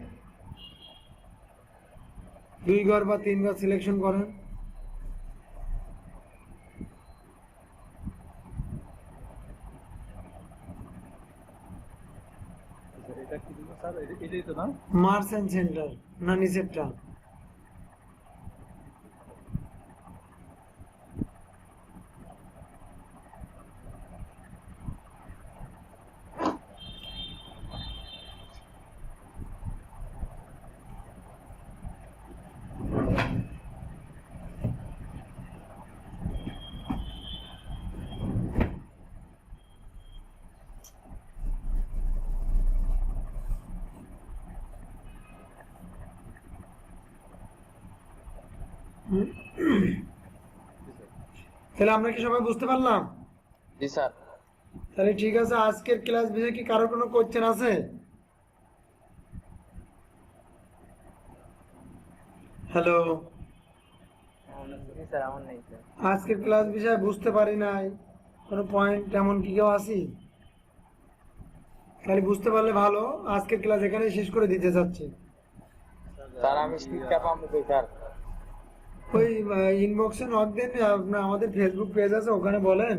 2 ঘর বা 3 ঘর সিলেকশন করেন। এটা কি দিব স্যার? এটাই তো না? মার্স এন্ড সেন্টার না নিচেরটা? তাহলে আমরা কি সবাই বুঝতে পারলাম? জি স্যার। তাহলে ঠিক আছে, আজকের ক্লাস বিষয়ে কি কারো কোনো কোশ্চেন আছে? হ্যালো, জি স্যার আমার নেই স্যার। আজকের ক্লাস বিষয়ে বুঝতে পারি নাই, কোনো পয়েন্ট এমন কি কেউ আসি? খালি বুঝতে পারলে ভালো। আজকের ক্লাস এখানে শেষ করে দিতে চাচ্ছি। স্যার আমি শিক্ষা পাবো কই স্যার? ওই ইনবক্সে নক দিন, আপনার আমাদের ফেসবুক পেজ আছে, ওখানে বলেন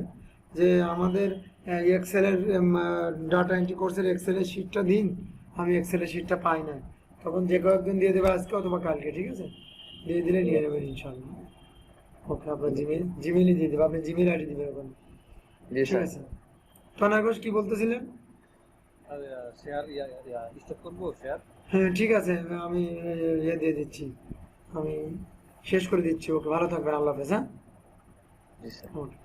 যে আমাদের এক্সেলের ডাটা এন্ট্রি কোর্সের এক্সেলের শিটটা দিন, আমি এক্সেলের শিটটা পাই না। তখন যে কয়েকজন দিয়ে দেবে আজকে অথবা কালকে, ঠিক আছে? দিয়ে দিলে নিয়ে নেবেন ইনশাল্লাহ। ওকে, আপনার জিমেলই দিয়ে দেবে, আপনি জিমেল আইডি দিবেন ওখানে, জি ঠিক স্যার। আছে? তনার ঘোষ কি বলতেছিলেন? শেয়ার স্টপ করবো শেয়ার। হ্যাঁ ঠিক আছে, আমি ইয়ে দিয়ে দিচ্ছি, আমি শেষ করে দিচ্ছি। ওকে, ভালো থাকবেন, আল্লাহ হাফেজ। হ্যাঁ, জি স্যার। ওকে।